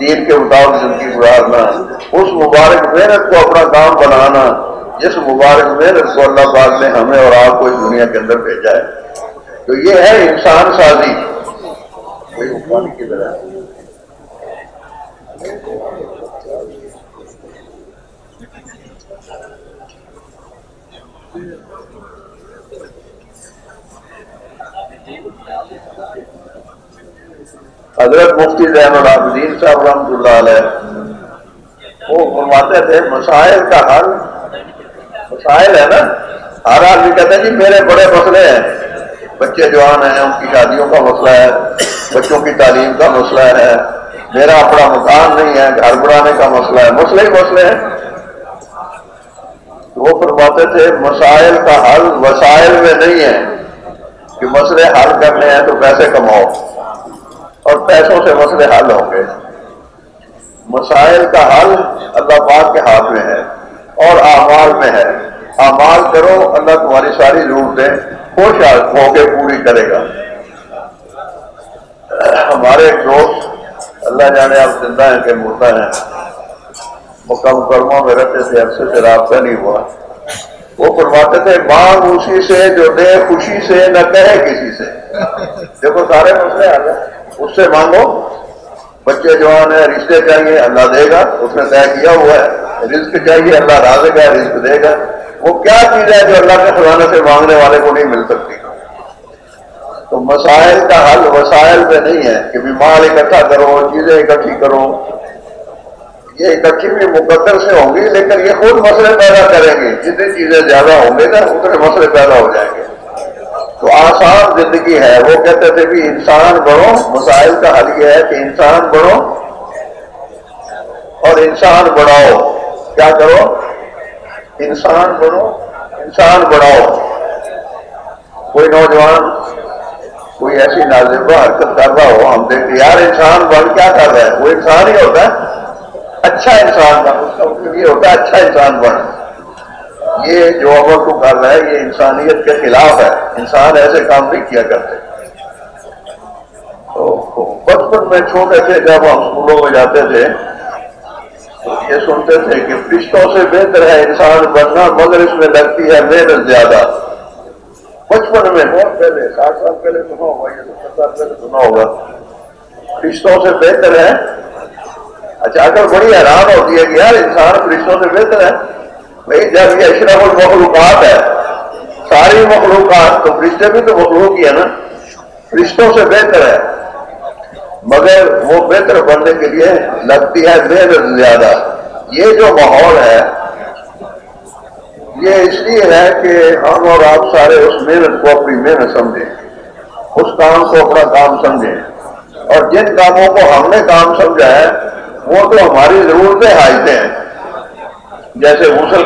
دین کے مطابق زندگی گزارنا، اس مبارک محنت کو اپنا کام بنانا جس مبارک محنت کو اللہ پاک نے ہمیں اور آپ کو اس دنیا کے اندر بھیجا ہے۔ تو یہ ہے انسان سازی۔ پانی کی طرح حضرت مفتی زین العابدین صاحب رحمۃ اللہ علیہ وہ فرماتے تھے مسائل کا حل، مسائل ہے نا، ہر آدمی کہتا ہے جی میرے بڑے مسئلے ہیں، بچے جوان ہیں ان کی شادیوں کا مسئلہ ہے، بچوں کی تعلیم کا مسئلہ ہے، میرا اپنا مکان نہیں ہے، گھر بنانے کا مسئلہ ہے، مسئلے ہی مسئلے ہیں۔ تو وہ فرماتے تھے مسائل کا حل وسائل میں نہیں ہے کہ مسئلے حل کرنے ہیں تو پیسے کماؤ اور پیسوں سے مسئلے حل ہوں گے۔ مسائل کا حل اللہ پاک کے ہاتھ میں ہے اور اعمال میں ہے۔ اعمال کرو، اللہ تمہاری ساری ضرورتیں خوش ہو کے پوری کرے گا۔ ہمارے ایک دوست اللہ جانے آپ زندہ ہیں کہ مردہ ہیں، مکہ مکرمہ میں رہتے تھے، عرصے سے رابطہ نہیں ہوا، وہ فرماتے تھے مانگ اسی سے جو دے خوشی سے، نہ کہے کسی سے۔ دیکھو سارے مسئلے حل ہیں، اس سے مانگو، بچے جوان ہیں، رشتے چاہیے اللہ دے گا، اس نے طے کیا ہوا ہے، رزق چاہیے اللہ رازق ہے، رزق دے گا۔ وہ کیا چیز ہے جو اللہ کے خزانے سے مانگنے والے کو نہیں مل سکتی؟ تو مسائل کا حل وسائل میں نہیں ہے کہ بھی مال اکٹھا کرو، چیزیں اکٹھی کرو، یہ اکٹھی بھی مقدر سے ہوں گی لیکن یہ خود مسئلے پیدا کریں گے۔ جتنی چیزیں زیادہ ہوں گے نا اتنے مسئلے پیدا ہو جائیں گے۔ تو آسان زندگی ہے، وہ کہتے تھے بھی انسان بنو، مسائل کا حل یہ ہے کہ انسان بنو اور انسان بڑھاؤ۔ کیا کرو؟ انسان بنو، انسان بڑھاؤ۔ کوئی نوجوان کوئی ایسی نازیبہ حرکت کر رہا ہو، ہم دیکھتے یار انسان بن کیا کر رہا ہے، وہ انسان ہی ہوتا ہے، اچھا انسان بن، اس کا مطلب یہ ہوتا ہے اچھا انسان بن۔ یہ جو عمل کو کر رہا ہے یہ انسانیت کے خلاف ہے، انسان ایسے کام نہیں کیا کرتے۔ تو بچپن میں چھوٹے تھے جب ہم اسکولوں میں جاتے تھے تو یہ سنتے تھے کہ فرشتوں سے بہتر ہے انسان بننا مگر اس میں لگتی ہے محنت زیادہ۔ بچپن میں بہت پہلے 60 سال پہلے سنا ہوگا، یہ 70 سال پہلے سنا ہوگا، فرشتوں سے بہتر ہے۔ اچھا اگر بڑی حیران ہوتی ہے کہ یار انسان فرشتوں سے بہتر ہے، بھائی جب یہ اشرف المخلوقات ہے، ساری مخلوقات، تو فرشتے بھی تو مخلوق ہی ہے نا، فرشتوں سے بہتر ہے مگر وہ بہتر بننے کے لیے لگتی ہے محنت زیادہ۔ یہ جو ماحول ہے یہ اس لیے ہے کہ ہم اور آپ سارے اس محنت کو اپنی محنت سمجھیں، اس کام کو اپنا کام سمجھیں، اور جن کاموں کو ہم نے کام سمجھا ہے وہ تو ہماری ضرورتیں حاجتیں ہیں۔ جیسے غسل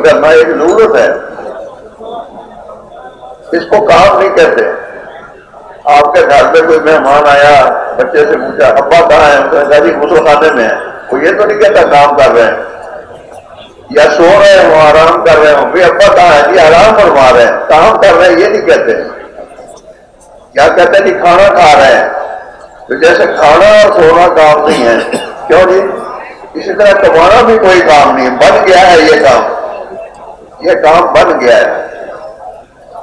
کرنا ایک ضرورت ہے، اس کو کام نہیں کہتے۔ آپ کے گھر میں کوئی مہمان آیا، بچے سے پوچھا ابا کہاں ہے، اس نے کہا جی غسل خانے میں ہے، وہ یہ تو نہیں کہتا کام کر رہے ہیں، یا سو رہے ہوں آرام کر رہے ہوں، بھی ابا کہاں ہے جی آرام فرما رہے ہیں، کام کر رہے ہیں یہ نہیں کہتے۔ کیا کہتے ہیں جی کھانا کھا رہے ہیں، تو جیسے کھانا اور سونا کام نہیں ہے، کیوں جی؟ اسی طرح کمانا بھی کوئی کام نہیں ہے، بن گیا ہے یہ کام بن گیا ہے۔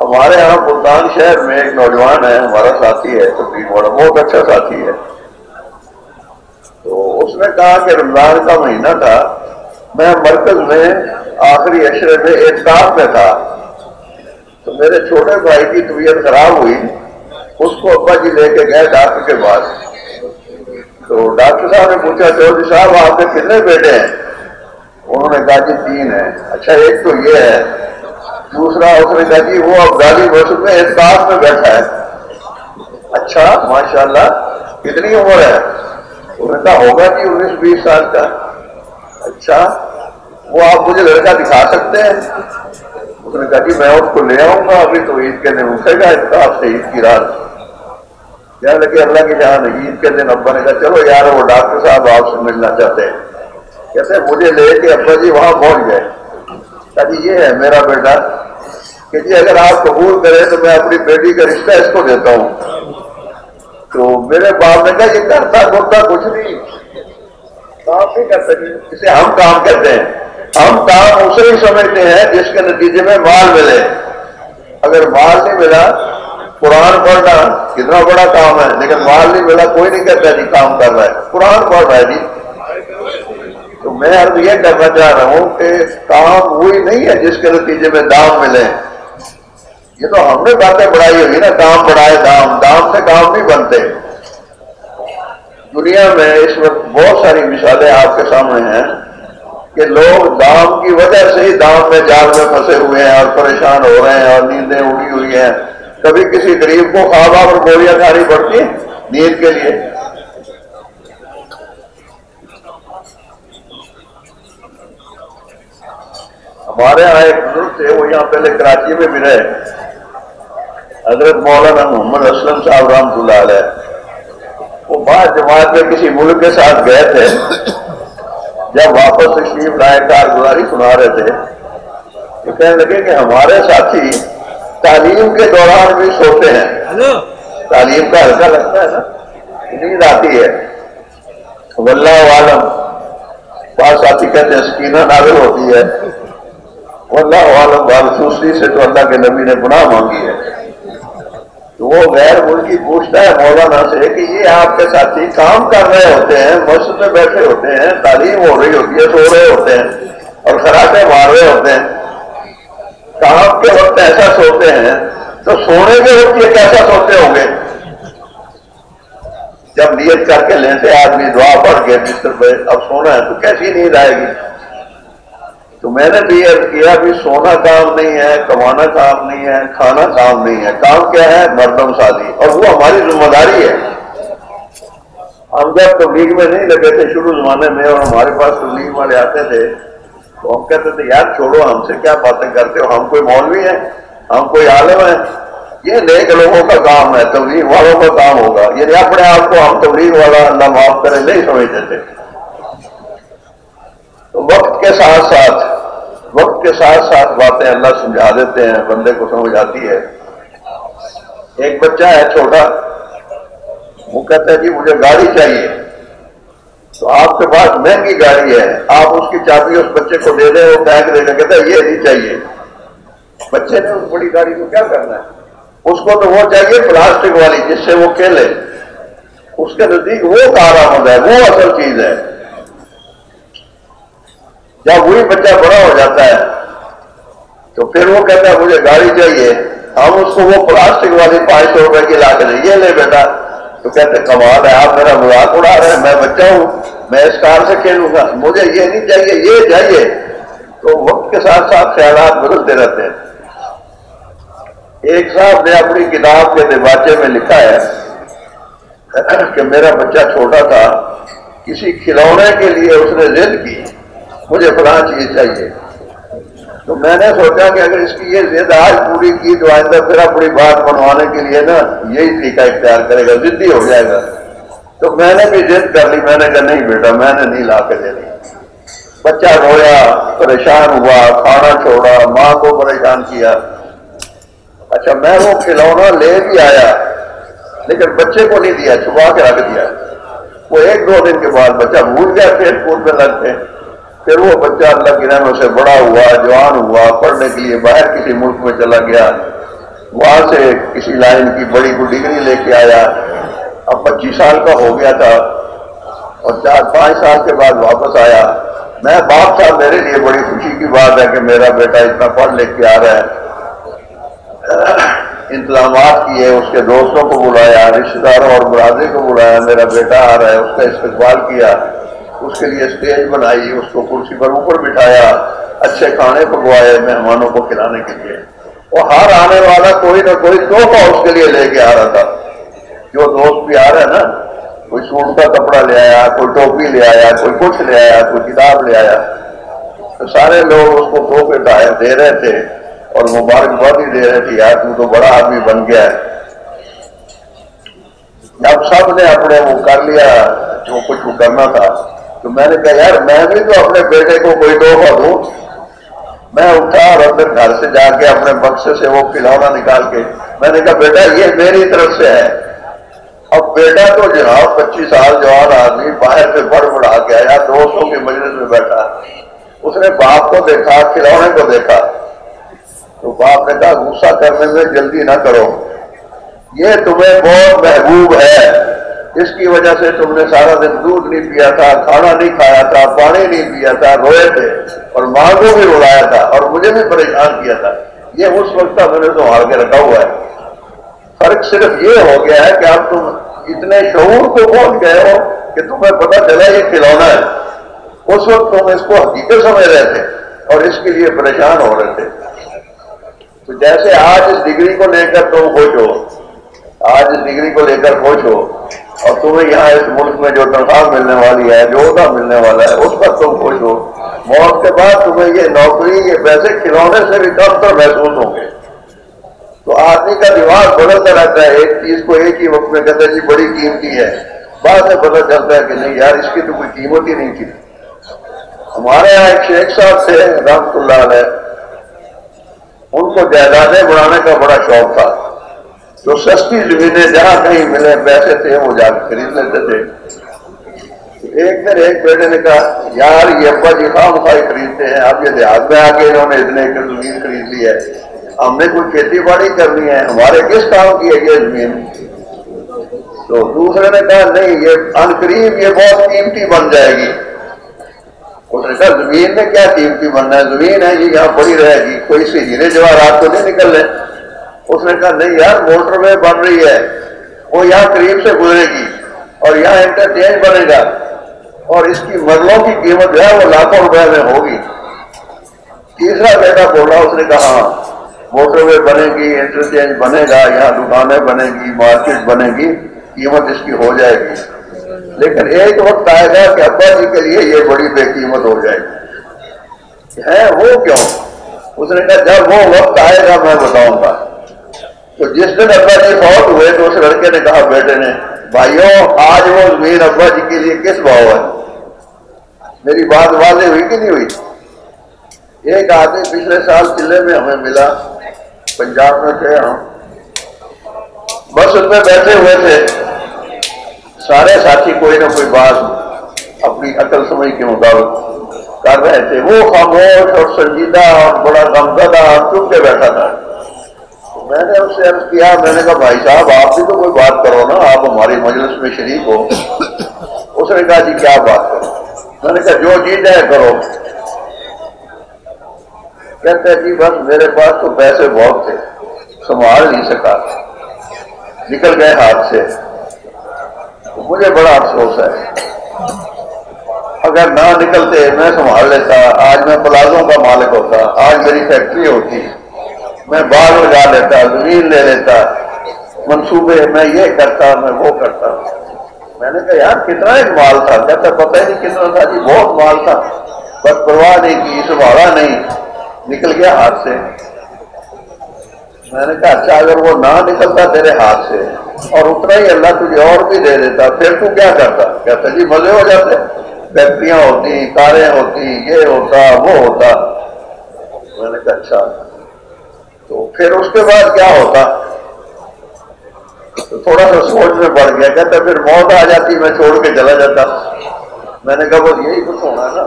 ہمارے یہاں ملتان شہر میں ایک نوجوان ہے، ہمارا ساتھی ہے، تبلیغ والا، بہت اچھا ساتھی ہے۔ تو اس نے کہا کہ رمضان کا مہینہ تھا، میں مرکز میں آخری عشرے میں اعتکاف میں تھا، تو میرے چھوٹے بھائی کی طبیعت خراب ہوئی، اس کو ابا جی لے کے گئے ڈاکٹر کے پاس۔ تو ڈاکٹر صاحب نے پوچھا چودھری صاحب آپ کے کتنے بیٹے ہیں؟ انہوں نے کہا جی 3 ہیں۔ اچھا ایک تو یہ ہے، دوسرا اس نے کہا جی وہ افغانی مسجد میں اعتکاف میں بیٹھا ہے۔ اچھا ماشاءاللہ، کتنی عمر ہے؟ انہوں نے کہا ہوگا جی 19-20 سال کا۔ اچھا وہ آپ مجھے لڑکا دکھا سکتے ہیں؟ اس نے کہا جی میں اس کو لے آؤں گا، ابھی تو عید کے دن اٹھے گا اعتکاف سے، عید کی رات۔ کہنے لگے اللہ کی جان، عید کے دن ابا نے کہا چلو یار وہ ڈاکٹر صاحب آپ سے ملنا چاہتے ہیں۔ کہتے ہیں مجھے لے کے ابا جی وہاں پہنچ گئے۔ کہا جی یہ ہے میرا بیٹا، کہ جی اگر آپ قبول کریں تو میں اپنی بیٹی کا رشتہ اس کو دیتا ہوں۔ تو میرے باپ نے کہا یہ کرتا کرتا کچھ نہیں، کام نہیں کرتا جسے ہم کام کرتے ہیں. ہم کام اسے ہی سمجھتے ہیں جس کے نتیجے میں مال ملے. اگر مال نہیں ملا، قرآن پڑھنا کتنا بڑا کام ہے، لیکن مال نہیں ملا کوئی نہیں کہتا جی کام کر رہا ہے، قرآن پڑھ رہا ہے جی. تو میں عرض یہ کرنا چاہ رہا ہوں کہ کام وہی نہیں ہے جس کے نتیجے میں دام ملے. یہ تو ہم نے باتیں بڑھائی ہوگی نا، کام بڑھائے دام، دام سے کام نہیں بنتے. دنیا میں اس وقت بہت ساری مثالیں آپ کے سامنے ہیں کہ لوگ دام کی وجہ سے ہی دام میں جال میں پھنسے ہوئے ہیں اور پریشان ہو رہے ہیں اور نیندیں اڑی ہوئی ہیں. کبھی کسی غریب کو خواب اور گولیاں کھانی پڑتی ہیں نیند کے لیے. ہمارے یہاں ایک بزرگ تھے، وہ یہاں پہلے کراچی میں بھی رہے، حضرت مولانا محمد اسلم صاحب رحمۃ اللہ علیہ. وہ بعد جماعت میں کسی ملک کے ساتھ گئے تھے. جب واپس تشریف لائے کارگزاری سنا رہے تھے تو کہنے لگے کہ ہمارے ساتھی تعلیم کے دوران بھی سوتے ہیں. تعلیم کا ہلکا لگتا ہے نا، نیند آتی ہے. واللہ عالم، بعض ساتھی کہتے ہیں سکینہ نازل ہوتی ہے. واللہ عالم، بالخصوصی سے تو اللہ کے نبی نے گناہ مانگی ہے. تو وہ غیر ملکی پوچھتا ہے مولانا سے کہ یہ آپ کے ساتھی کام کر رہے ہوتے ہیں، مسجد میں بیٹھے ہوتے ہیں، تعلیم ہو رہی ہوتی ہے، سو رہے ہوتے ہیں اور خراٹے مار رہے ہوتے ہیں، کام کے وقت ایسا سوتے ہیں تو سونے کے وقت یہ کیسا سوتے ہوں گے؟ جب نیت کر کے لیتے آدمی دعا پڑھ کے بستر پہ اب سونا ہے تو کیسی نیند آئے گی؟ تو میں نے بھی عرض کیا بھی سونا کام نہیں ہے، کمانا کام نہیں ہے، کھانا کام نہیں ہے. کام کیا ہے؟ مردم سازی، اور وہ ہماری ذمہ داری ہے. ہم جب تبلیغ میں نہیں لگے تھے شروع زمانے میں اور ہمارے پاس تبلیغ والے آتے تھے تو ہم کہتے تھے یار چھوڑو، ہم سے کیا باتیں کرتے ہو، ہم کوئی مولوی ہیں، ہم کوئی عالم ہیں، یہ نیک لوگوں کا کام ہے، تبلیغ والوں کا کام ہوگا. یعنی اپنے آپ کو ہم تبلیغ والا اللہ معاف کرے نہیں سمجھتے تھے. تو وقت کے ساتھ ساتھ باتیں اللہ سمجھا دیتے ہیں، بندے کو سمجھ آتی ہے. ایک بچہ ہے چھوٹا، وہ کہتا ہے جی مجھے گاڑی چاہیے. تو آپ کے پاس مہنگی گاڑی ہے، آپ اس کی چابی اس بچے کو دے دیں، وہ پھینک دے گا، کہتا ہے یہ نہیں چاہیے. بچے نے اس بڑی گاڑی کو کیا کرنا ہے؟ اس کو تو وہ چاہیے پلاسٹک والی جس سے وہ کھیلے. اس کے نزدیک وہ کارآمد ہے، وہ اصل چیز ہے. جب وہی بچہ بڑا ہو جاتا ہے تو پھر وہ کہتا ہے مجھے گاڑی چاہیے. ہم اس کو وہ پلاسٹک والی 500 روپے کی لا کے دیں، یہ لے بیٹا. تو کہتے کمال ہے، آپ میرا مذاق اڑا رہے ہیں، میں بچہ ہوں، میں اس کار سے کھیلوں گا، مجھے یہ نہیں چاہیے، یہ چاہیے. تو وقت کے ساتھ ساتھ خیالات بدلتے رہتے ہیں. ایک صاحب نے اپنی کتاب کے دیباچے میں لکھا ہے کہ میرا بچہ چھوٹا تھا، کسی کھلونے کے لیے اس نے ضد کی مجھے فلاں چیز چاہیے. تو میں نے سوچا کہ اگر اس کی یہ ضد آج پوری کی تو آئندہ پھر اپنی بات بنوانے کے لیے نا یہی طریقہ اختیار کرے گا، ضدی ہو جائے گا. تو میں نے بھی ضد کر لی، میں نے کہا نہیں بیٹا میں نے نہیں لا کے دینی. بچہ رویا، پریشان ہوا، کھانا چھوڑا، ماں کو پریشان کیا. اچھا میں وہ کھلونا لے بھی آیا لیکن بچے کو نہیں دیا، چھپا کے رکھ دیا. وہ 1-2 دن کے بعد بچہ بھول گیا، پھر اسکول میں لگ گئے. پھر وہ بچہ اللہ کی رحمت سے بڑا ہوا، جوان ہوا، پڑھنے کے لیے باہر کسی ملک میں چلا گیا، وہاں سے کسی لائن کی بڑی کوئی ڈگری لے کے آیا. اب 25 سال کا ہو گیا تھا اور 4-5 سال کے بعد واپس آیا. میں باپ صاحب میرے لیے بڑی خوشی کی بات ہے کہ میرا بیٹا اتنا پڑھ لکھ کے آ رہا ہے. انتظامات کیے، اس کے دوستوں کو بلایا، رشتے داروں اور برادری کو بلایا، میرا بیٹا آ رہا ہے، اس کا استقبال کیا، اس کے لیے اسٹیج بنائی، اس کو کرسی پر اوپر بٹھایا، اچھے کھانے پکوائے مہمانوں کو کھلانے کے لیے. وہ ہر آنے والا کوئی نہ کوئی تحفہ اس کے لیے لے کے آ رہا تھا. جو دوست بھی آ رہا ہے نا، کوئی سوٹ کا کپڑا لے آیا، کوئی ٹوپی لے آیا، کوئی کچھ لے آیا، کوئی کتاب لے آیا. تو سارے لوگ اس کو تحفے دے رہے تھے اور مبارکبادی دے رہے تھے، یار تو بڑا آدمی بن گیا ہے. جب سب نے اپنے وہ کر لیا جو کچھ وہ کرنا تھا تو میں نے کہا یار میں بھی تو اپنے بیٹے کو کوئی تحفہ دوں. میں اٹھا اور اندر گھر سے جا کے اپنے بکسے سے وہ کھلونا نکال کے میں نے کہا بیٹا یہ میری طرف سے ہے. اب بیٹا تو جناب 25 سال جوان آدمی باہر سے بڑھ بڑھا کے آیا، دوستوں کے مجلس میں بیٹھا، اس نے باپ کو دیکھا، کھلونے کو دیکھا، تو باپ نے کہا غصہ کرنے میں جلدی نہ کرو، یہ تمہیں بہت محبوب ہے، اس کی وجہ سے تم نے سارا دن دودھ نہیں پیا تھا، کھانا نہیں کھایا تھا، پانی نہیں پیا تھا، روئے تھے اور ماں کو بھی رلایا تھا اور مجھے بھی پریشان کیا تھا، یہ اس وقت میں نے سنبھال کے رکھا ہوا ہے۔ فرق صرف یہ ہو گیا ہے کہ اب تم اتنے شعور کو پہنچ گئے ہو کہ تمہیں پتہ چلا یہ کھلونا ہے، اس وقت تم اس کو حقیقت سمجھ رہے تھے اور اس کے لیے پریشان ہو رہے تھے۔ تو جیسے آج اس ڈگری کو لے کر تم خوش ہو، آج اس ڈگری کو لے کر خوش ہو، اور تمہیں یہاں اس ملک میں جو تنخواہ ملنے والی ہے، جو عہدہ ملنے والا ہے، اس پر تم خوش ہو، موت کے بعد تمہیں یہ نوکری، یہ پیسے کھلونے سے بھی کم تر محسوس ہوں گے۔ تو آدمی کا دماغ بدلتا رہتا ہے، ایک چیز کو ایک ہی وقت میں کہتا ہے جی بڑی قیمتی ہے، بعد میں پتہ چلتا ہے کہ نہیں یار اس کی تو کوئی قیمت ہی نہیں تھی۔ ہمارے یہاں ایک شیخ صاحب تھے رحمۃ اللہ علیہ، ان کو جائیدادیں بنانے کا بڑا شوق تھا، جو سستی زمینیں جہاں کہیں ملے پیسے تھے وہ جا کے خرید لیتے تھے۔ ایک دن ایک بیٹے نے کہا یار یہ ابا جی خواہ مخواہ خریدتے ہیں، اب یہ دیہات میں آ کے انہوں نے اتنے ایکڑ زمین خرید لی ہے، ہم نے کوئی کھیتی باڑی کرنی ہے، ہمارے کس کام کی ہے یہ زمین؟ تو دوسرے نے کہا نہیں یہ عنقریب یہ بہت قیمتی بن جائے گی۔ اس نے کہا زمین میں کیا قیمتی بننا ہے، زمین ہے یہ یہاں پڑی رہے گی، کوئی سے ہیرے جواہرات تو نہیں نکل رہے۔ اس نے کہا نہیں یار موٹر وے بن رہی ہے، وہ یہاں قریب سے گزرے گی اور یہاں انٹرچینج بنے گا اور اس کی مرلوں کی قیمت جو ہے وہ لاکھوں روپے میں ہوگی۔ تیسرا بیٹا بولا، اس نے کہا ہاں موٹر وے بنے گی، انٹرچینج بنے گا، یہاں دکانیں بنے گی، مارکیٹ بنے گی، قیمت اس کی ہو جائے گی، لیکن ایک وقت آئے گا کہ ابا جی کے لیے یہ بڑی بے قیمت ہو جائے گی۔ ہے وہ کیوں؟ اس نے کہا جب وہ وقت آئے گا میں بتاؤں گا۔ تو جس دن ابا جی فوت ہوئے تو اس لڑکے نے کہا بیٹے نے بھائیوں آج وہ زمین ابا جی کے لیے کس بھاؤ ہے؟ میری بات واضح ہوئی کہ نہیں ہوئی؟ ایک آدمی پچھلے سال چلے میں ہمیں ملا، پنجاب میں تھے ہم، بس اس میں بیٹھے ہوئے تھے، سارے ساتھی کوئی نہ کوئی بات اپنی عقل سمجھ کے مطابق کر رہے تھے، وہ خاموش اور سنجیدہ اور بڑا غمزدہ اور چپ کے بیٹھا تھا۔ میں نے اس سے عرض کیا، میں نے کہا بھائی صاحب آپ بھی تو کوئی بات کرو نا، آپ ہماری مجلس میں شریک ہو۔ اس نے کہا جی کیا بات کرو؟ میں نے کہا جو جی جائے کرو۔ کہتے ہیں جی بس میرے پاس تو پیسے بہت تھے، سنبھال نہیں سکا، نکل گئے ہاتھ سے، مجھے بڑا افسوس ہے، اگر نہ نکلتے میں سنبھال لیتا، آج میں پلازوں کا مالک ہوتا، آج میری فیکٹری ہوتی، میں باغ لگا لیتا، زمین لے لیتا، منصوبے میں یہ کرتا میں وہ کرتا۔ میں نے کہا یار کتنا ایک مال تھا؟ کہتا پتہ ہی نہیں کتنا تھا جی، بہت مال تھا، بس پرواہ نہیں کی، سنبھالا نہیں، نکل گیا ہاتھ سے۔ میں نے کہا اچھا اگر وہ نہ نکلتا تیرے ہاتھ سے اور اتنا ہی اللہ تجھے اور بھی دے دیتا پھر تو کیا کرتا؟ کہتا جی مزے ہو جاتے، فیکٹریاں ہوتی، کاریں ہوتی، یہ ہوتا وہ ہوتا۔ میں نے کہا اچھا تو پھر اس کے بعد کیا ہوتا؟ تو تھوڑا سا سوچ میں پڑ گیا، کہتا پھر موت آ جاتی، میں چھوڑ کے چلا جاتا۔ میں نے کہا بس یہی کچھ ہونا نا،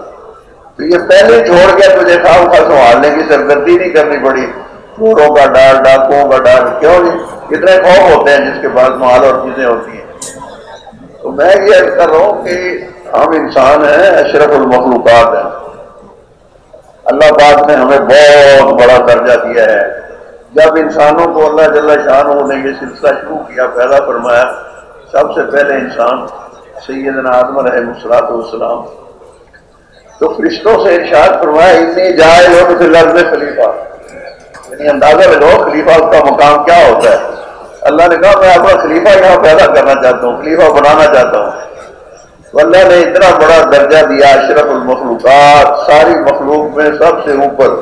تو یہ پہلے چھوڑ گیا تجھے خواہ خواہ سنبھالنے کی سرگردی نہیں کرنی پڑی، چوروں کا ڈر، ڈاکوؤں کا ڈر، کیوں نہیں؟ اتنے خوف ہوتے ہیں جس کے پاس مال اور چیزیں ہوتی ہیں۔ تو میں یہ عرض کر رہا ہوں کہ ہم انسان ہیں، اشرف المخلوقات ہیں، اللہ پاک نے ہمیں بہت بڑا درجہ دیا ہے۔ جب انسانوں کو اللہ جل شانہ نے یہ سلسلہ شروع کیا، پیدا فرمایا، سب سے پہلے انسان سیدنا آدم علیہ السلام، تو فرشتوں سے ارشاد فرمایا انی جاعل فی الارض خلیفہ، یعنی اندازہ لگاؤ خلیفہ کا مقام کیا ہوتا ہے۔ اللہ نے کہا میں اپنا خلیفہ یہاں پیدا کرنا چاہتا ہوں، خلیفہ بنانا چاہتا ہوں۔ تو اللہ نے اتنا بڑا درجہ دیا، اشرف المخلوقات، ساری مخلوق میں سب سے اوپر۔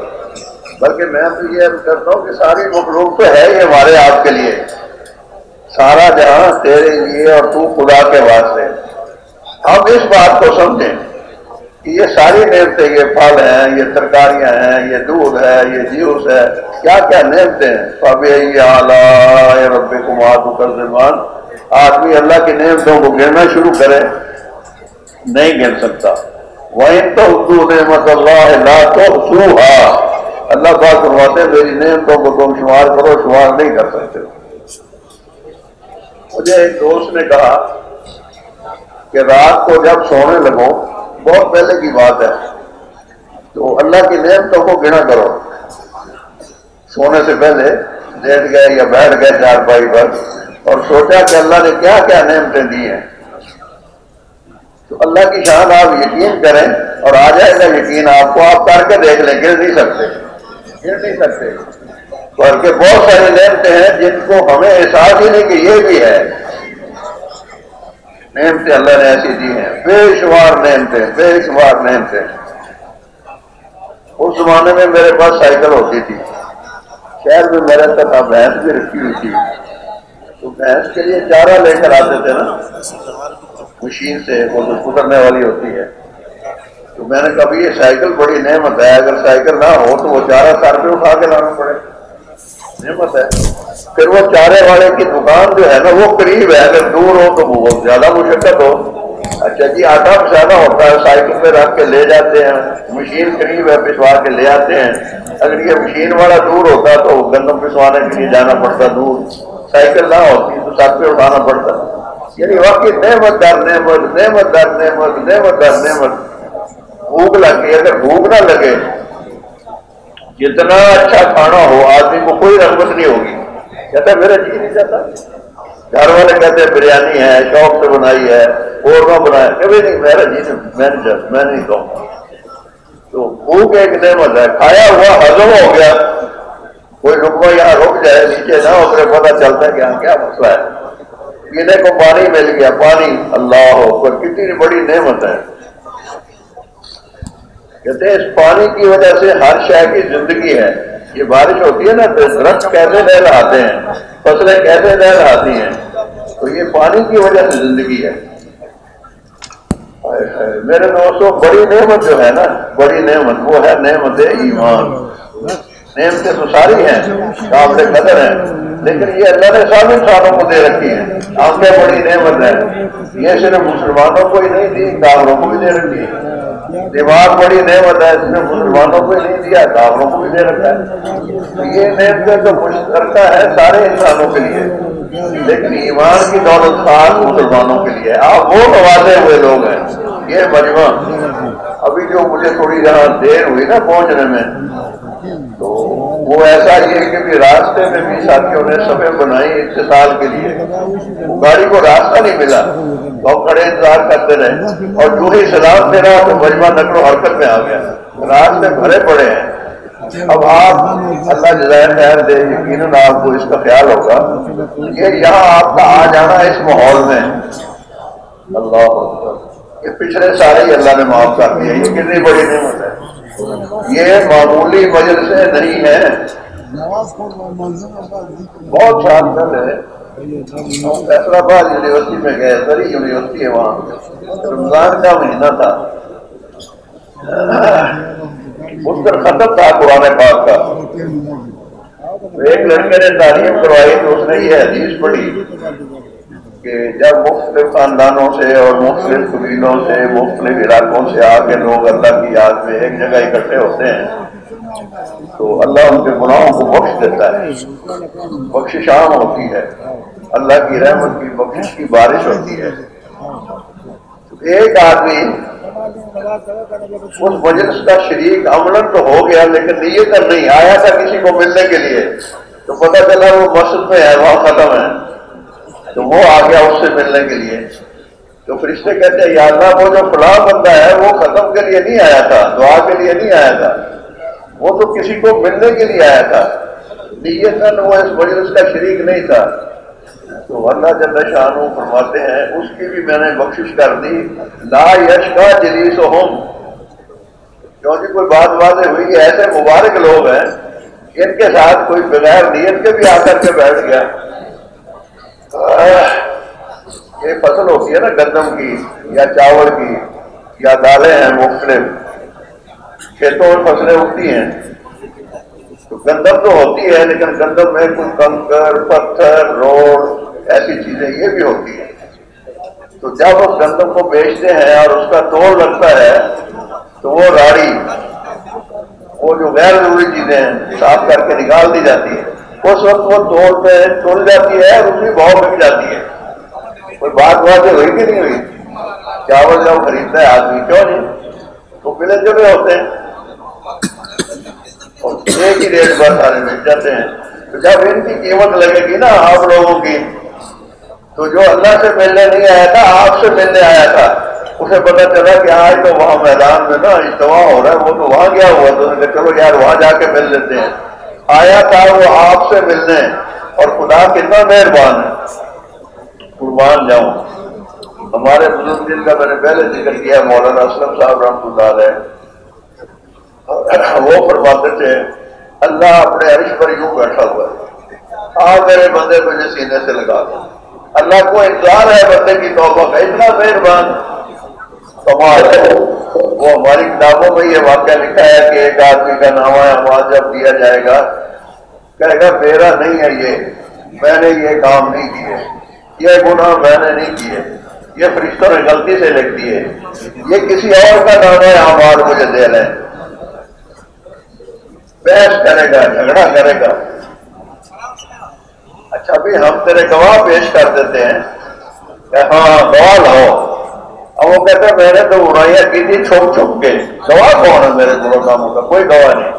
بلکہ میں تو یہ عرض کرتا ہوں کہ ساری مخلوق تو ہے ہی ہمارے آپ کے لیے، سارا جہاں تیرے لیے اور تو خدا کے واسطے۔ ہم اس بات کو سمجھیں کہ یہ ساری نعمتیں، یہ پھل ہیں، یہ ترکاریاں ہیں، یہ دودھ ہے، یہ جوس ہے، کیا کیا نعمتیں ہیں۔ فَبِأَيِّ آلَاءِ رَبِّكُمَا تُكَذِّبَانِ، آدمی اللہ کی نعمتوں کو گرنا شروع کرے نہیں گر سکتا. وَإِن تَعُدُّوا نِعْمَتَ اللَّهِ لَا تُحْصُوهَا، اللہ پاک فرماتے ہیں میری نعمتوں کو تم شمار کرو، شمار نہیں کر سکتے. مجھے ایک دوست نے کہا کہ رات کو جب سونے لگو، بہت پہلے کی بات ہے، تو اللہ کی نعمتوں کو گنا کرو. سونے سے پہلے لیٹ گئے یا بیٹھ گئے چارپائی پر اور سوچا کہ اللہ نے کیا کیا نعمتیں دی ہیں، تو اللہ کی شان آپ یقین کریں اور آ جائے گا یقین آپ کو. آپ کر کے دیکھ لیں، گر نہیں سکتے. بلکہ بہت ساری نعمتیں ہیں جن کو ہمیں احساس ہی نہیں کہ یہ بھی ہے. نعمتیں اللہ نے ایسی دی ہیں، بے شمار نعمتیں. اس زمانے میں میرے پاس سائیکل ہوتی تھی، شہر میں میرے تک بھینس بھی رکھی ہوئی تھی، تو بھینس کے لیے چارہ لے کر آتے تھے نا مشین سے، وہ جو کترنے والی ہوتی ہے. تو میں نے کہا یہ سائیکل بڑی نعمت ہے، اگر سائیکل نہ ہو تو وہ چارہ سر پہ اٹھا کے لانا پڑے، نعمت ہے. پھر وہ چارے والے کی دکان جو ہے نا وہ قریب ہے، اگر دور ہو تو وہ زیادہ مشقت ہو. اچھا جی، آٹا پسانا ہوتا ہے، سائیکل پہ رکھ کے لے جاتے ہیں، مشین قریب ہے پسوا کے لے آتے ہیں. اگر یہ مشین والا دور ہوتا تو گندم پسوانے کے لیے جانا پڑتا دور، سائیکل نہ ہوتی تو سر پہ اٹھانا پڑتا. یعنی واقعی نعمت در نعمت. بھوک لگی، اگر بھوک نہ لگے، جتنا اچھا کھانا ہو آدمی کو کوئی رغبت نہیں ہوگی. کہتا ہے میرا جی نہیں چاہتا. گھر والے کہتے ہیں بریانی ہے، شوق سے بنائی ہے، قورمہ بنایا، کبھی نہیں میرا جی میں نہیں کہوں گا. تو بھوک ایک نعمت ہے. کھایا ہوا ہضم ہو گیا، کوئی لقمہ یہاں رک جائے نیچے نہ اترے، پتہ چلتا ہے کہ یہاں کیا مسئلہ ہے. پینے کو پانی مل گیا، پانی اللہ اکبر کتنی بڑی نعمت ہے. کہتے ہیں اس پانی کی وجہ سے ہر شے کی زندگی ہے. یہ بارش ہوتی ہے نا تو درخت کیسے لہراتے ہیں، فصلیں کیسے لہراتی ہیں، تو یہ پانی کی وجہ سے زندگی ہے. میرے دوستوں بڑی نعمت جو ہے نا، بڑی نعمت وہ ہے نعمت ایمان. نعمتیں تو ساری ہیں، قابل قدر ہیں، لیکن یہ اللہ نے سب انسانوں کو دے رکھی ہیں. آنکھیں بڑی نعمت ہے، یہ صرف مسلمانوں کو ہی نہیں دی، کافروں کو بھی دے رکھی ہے. دماغ بڑی نعمت ہے، اس نے مسلمانوں کو ہی نہیں دیا، کافروں کو بھی دے رکھا ہے. یہ نعمتیں تو مشترکہ ہے سارے انسانوں کے لیے، لیکن ایمان کی دولت خاص مسلمانوں کے لیے. آپ وہ نوازے ہوئے لوگ ہیں. یہ مجمع ابھی جو مجھے تھوڑی جہاں دیر ہوئی نا پہنچنے میں، تو وہ ایسا یہ کہ بھی راستے میں بھی ساتھیوں نے صفیں بنائی اتصال کے لیے. گاڑی کو راستہ نہیں ملا تو کھڑے انتظار کرتے رہے، اور جو ہی سلام دے رہا تو مجمع نقل و حرکت میں آ گیا. راستے بھرے پڑے ہیں. اب آپ اللہ جزائے خیر دے، یقیناً آپ کو اس کا خیال ہوگا. یہ یہاں آپ کا آ جانا اس ماحول میں، اللہ اکبر، یہ پچھلے سارے ہی اللہ نے معاف کر دیا. یہ کتنی بڑی نعمت ہے. یہ معمولی مجلسیں نہیں ہے. بہت سال پہلے ہم فیصل آباد یونیورسٹی میں گئے، سری یونیورسٹی ہے وہاں، رمضان کا مہینہ تھا، اس پر ختم تھا قرآن پاک کا. ایک لڑکے نے تعلیم کروائی تو اس نے یہ حدیث پڑھی کہ جب مختلف خاندانوں سے اور مختلف قبیلوں سے مختلف علاقوں سے آ کے لوگ اللہ کی یاد میں ایک جگہ اکٹھے ہوتے ہیں تو اللہ ان کے گناہوں کو بخش دیتا ہے. بخشش عام ہوتی ہے، اللہ کی رحمت کی بخشش کی بارش ہوتی ہے. ایک آدمی اس مجلس کا شریک عملاً تو ہو گیا لیکن نیت نہیں آیا تھا کسی کو ملنے کے لیے، تو پتہ چلا وہ مسجد میں ہے، وہاں ختم ہے، تو وہ آ گیا اس سے ملنے کے لیے. تو فرشتے کہتے ہیں یا اللہ وہ جو فلاں بندہ ہے وہ ختم کے لیے نہیں آیا تھا، دعا کے لیے نہیں آیا تھا، وہ تو کسی کو ملنے کے لیے آیا تھا، نیتاً وہ اس مجلس کا شریک نہیں تھا. تو اللہ جل شانہ فرماتے ہیں اس کی بھی میں نے بخشش کر دی. لا یشقا جلیسہم، کیونکہ کوئی بات واضح ہوئی کہ ایسے مبارک لوگ ہیں ان کے ساتھ کوئی بغیر نیت کے بھی آ کر کے بیٹھ گیا. یہ فصل ہوتی ہے نا گندم کی یا چاول کی یا دالیں ہیں، مختلف کھیتوں میں فصلیں اگتی ہیں، تو گندم تو ہوتی ہے لیکن گندم میں کچھ کنکر پتھر روڑ ایسی چیزیں یہ بھی ہوتی ہیں. تو جب اس گندم کو بیچتے ہیں اور اس کا توڑ لگتا ہے تو وہ راڑی، وہ جو غیر ضروری چیزیں ہیں صاف کر کے نکال دی جاتی ہے. اس وقت وہ توڑ پہ تل جاتی ہے اور اس کی بھاؤ بک جاتی ہے. کوئی بات واضح ہوئی کہ نہیں ہوئی؟ چاول جب خریدتا ہے آدمی کیوں نہیں، تو ملے جلے ہوتے ہیں اور ایک ہی ریٹ پر سارے مل جاتے ہیں. تو جب ان کی قیمت لگے گی نا آپ لوگوں کی، تو جو اللہ سے ملنے نہیں آیا تھا آپ سے ملنے آیا تھا، اسے پتا چلا کہ آج تو وہاں میدان میں نا اجتماع ہو رہا ہے، وہ تو وہاں گیا ہوا تو نے کہا چلو یار وہاں جا کے مل لیتے ہیں. آیا تھا وہ آپ سے ملنے، اور خدا کتنا مہربان ہے. قربان جاؤں. ہمارے بزرگ جن کا میں نے پہلے ذکر کیا مولانا اسلم صاحب رحمۃ اللہ علیہ، وہ فرماتے تھے اللہ اپنے عرش پر یوں بیٹھا ہوا ہے، میرے بندے مجھے سینے سے لگا دو. اللہ کو انتظار ہے بندے کی توبہ کا، اتنا مہربان کمال ہے. وہ ہماری کتابوں میں یہ واقعہ لکھا ہے کہ ایک آدمی کا نامہ اعمال جب دیا جائے گا کہے گا میرا نہیں ہے یہ، میں نے یہ کام نہیں کیے، یہ گناہ میں نے نہیں کیے، یہ فرشتوں نے غلطی سے لکھ دیے، یہ کسی اور کا نامہ اعمال مجھے دے لیں. بحث کرے گا، جھگڑا کرے گا. اچھا بھی ہم تیرے گواہ پیش کر دیتے ہیں کہ ہاں گواہ لاؤ. اب وہ کہتے ہیں میں نے تو برائیاں کی تھی چھپ چھپ کے، گواہ کون ہے میرے گناہوں کاموں کا؟ کوئی گواہ نہیں.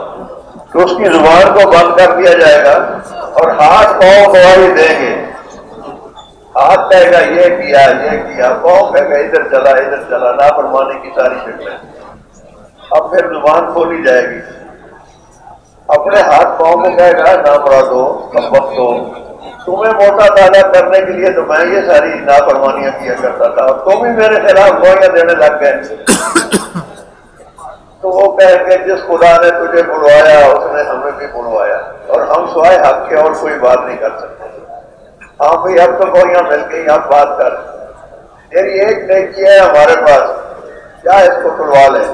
تو اس کی زبان کو بند کر دیا جائے گا اور ہاتھ پاؤں گواہی دیں گے. ہاتھ کہے گا یہ کیا یہ کیا، پاؤں کہے گا ادھر چلا نافرمانی کی ساری شکلیں. اب پھر زبان کھولی جائے گی. اپنے ہاتھ پاؤں کو کہے گا نامرادو کمبختو، تمہیں موٹا تازہ کرنے کے لیے تو میں یہ ساری نافرمانیاں کیا کرتا تھا اور تم ہی میرے خلاف گواہیاں دینے لگ گئے. تو وہ کہیں گے جس خدا نے تجھے بلوایا اس نے ہمیں بھی بلوایا، اور ہم سوائے حق کے اور کوئی بات نہیں کر سکتے. ہاں بھائی اب تو گواہیاں مل گئی، آپ بات کر. میری ایک نیکی ہے ہمارے پاس، کیا اس کو تلوا لیں؟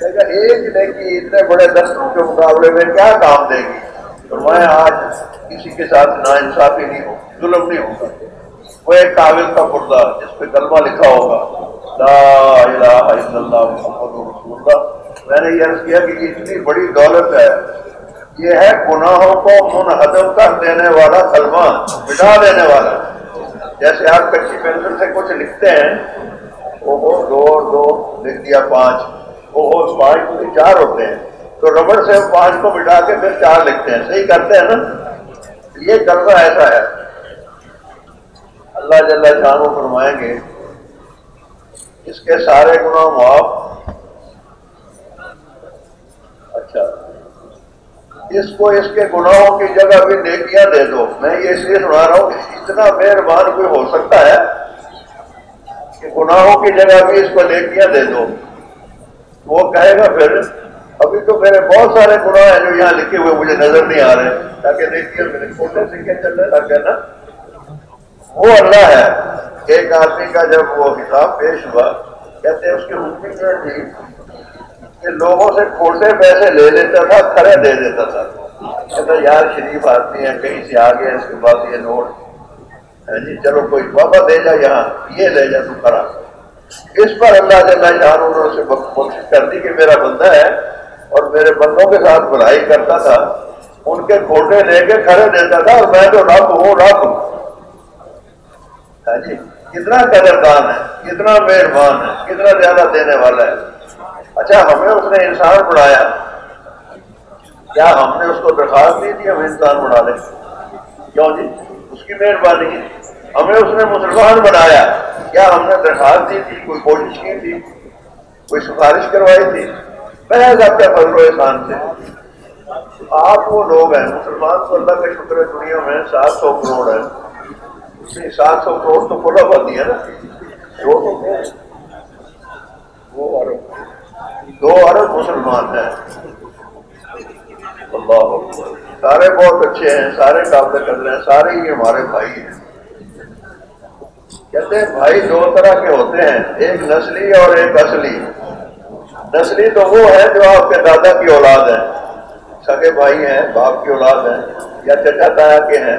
ایک نیکی اتنے بڑے دستوں کے مقابلے میں کیا کام دے گی؟ تو میں آج کسی کے ساتھ ناانصافی نہیں ہو، ظلم نہیں ہوگا. وہ ایک کاغذ کا پردہ جس پہ کلمہ لکھا ہوگا لا الہ الا اللہ محمد رسول اللہ. میں نے یہ عرض کیا کہ یہ اتنی بڑی دولت ہے، یہ ہے گناہوں کو منہدم کر دینے والا کلمہ، مٹا دینے والا. جیسے آپ کچی پینسل سے کچھ لکھتے ہیں، وہ دو لکھ دیا 5، وہ 5 4 ہوتے ہیں، تو ربڑ سے 5 کو مٹا کے پھر 4 لکھتے ہیں. صحیح کرتے ہیں نا؟ یہ کلمہ ایسا ہے. اللہ جل شانہ فرمائیں گے اس کے سارے گناہ معاف. اچھا اس کو اس کے گناہوں کی جگہ بھی نیکیاں دے دو. میں یہ اس لیے سنا رہا ہوں کہ اتنا مہربان کوئی ہو سکتا ہے کہ گناہوں کی جگہ بھی اس کو نیکیاں دے دو. وہ کہے گا پھر ابھی تو میرے بہت سارے گناہ ہیں جو یہاں لکھے ہوئے مجھے نظر نہیں آ رہے، تاکہ نیکیاں میرے چھوٹے سکے چلنے لگ گئے نا. وہ اللہ ہے. ایک آدمی کا جب وہ حساب پیش ہوا، کہتے ہیں اس کی حکمت یہ تھی کہ لوگوں سے کھوٹے پیسے لے لیتا تھا، کھڑے دے دیتا تھا. کہتا یار شریف آدمی ہے، کہیں سے آ گیا، اس کے پاس یہ نوٹ ہے جی، چلو کوئی بابا دے جا یہاں، یہ لے جا تو کھڑا. اس پر اللہ جل شانہ انہوں نے کوشش کر دی کہ میرا بندہ ہے اور میرے بندوں کے ساتھ بھلائی کرتا تھا، ان کے کھوٹے لے کے کھڑے دیتا تھا، اور میں تو رب ہوں رب. جی کتنا قدردان ہے، کتنا مہربان ہے، کتنا زیادہ دینے والا ہے. اچھا ہمیں اس نے انسان بنایا، کیا ہم نے اس کو درخواست دی تھی ہم انسان بنا لیں؟ کیوں جی؟ اس کی مہربانی ہے. ہمیں اس نے مسلمان بنایا، کیا ہم نے درخواست دی تھی، کوئی کوشش کی تھی، کوئی سفارش کروائی تھی؟ محض آپ کے فضل و احسان سے. آپ وہ لوگ ہیں مسلمان تو اللہ کا شکر ہے دنیا میں 700 کروڑ ہے. 700 کروڑ تو کھلا بندی ہے نا. 2 ارب مسلمان ہیں. اللہ اکبر. سارے بہت اچھے ہیں، سارے قابل قدر ہیں، سارے ہی ہمارے بھائی ہیں. کہتے ہیں بھائی 2 طرح کے ہوتے ہیں، ایک نسلی اور ایک اصلی. نسلی تو وہ ہے جو آپ کے دادا کی اولاد ہیں، سگے بھائی ہیں، باپ کی اولاد ہیں، یا چچا تایا کے ہیں.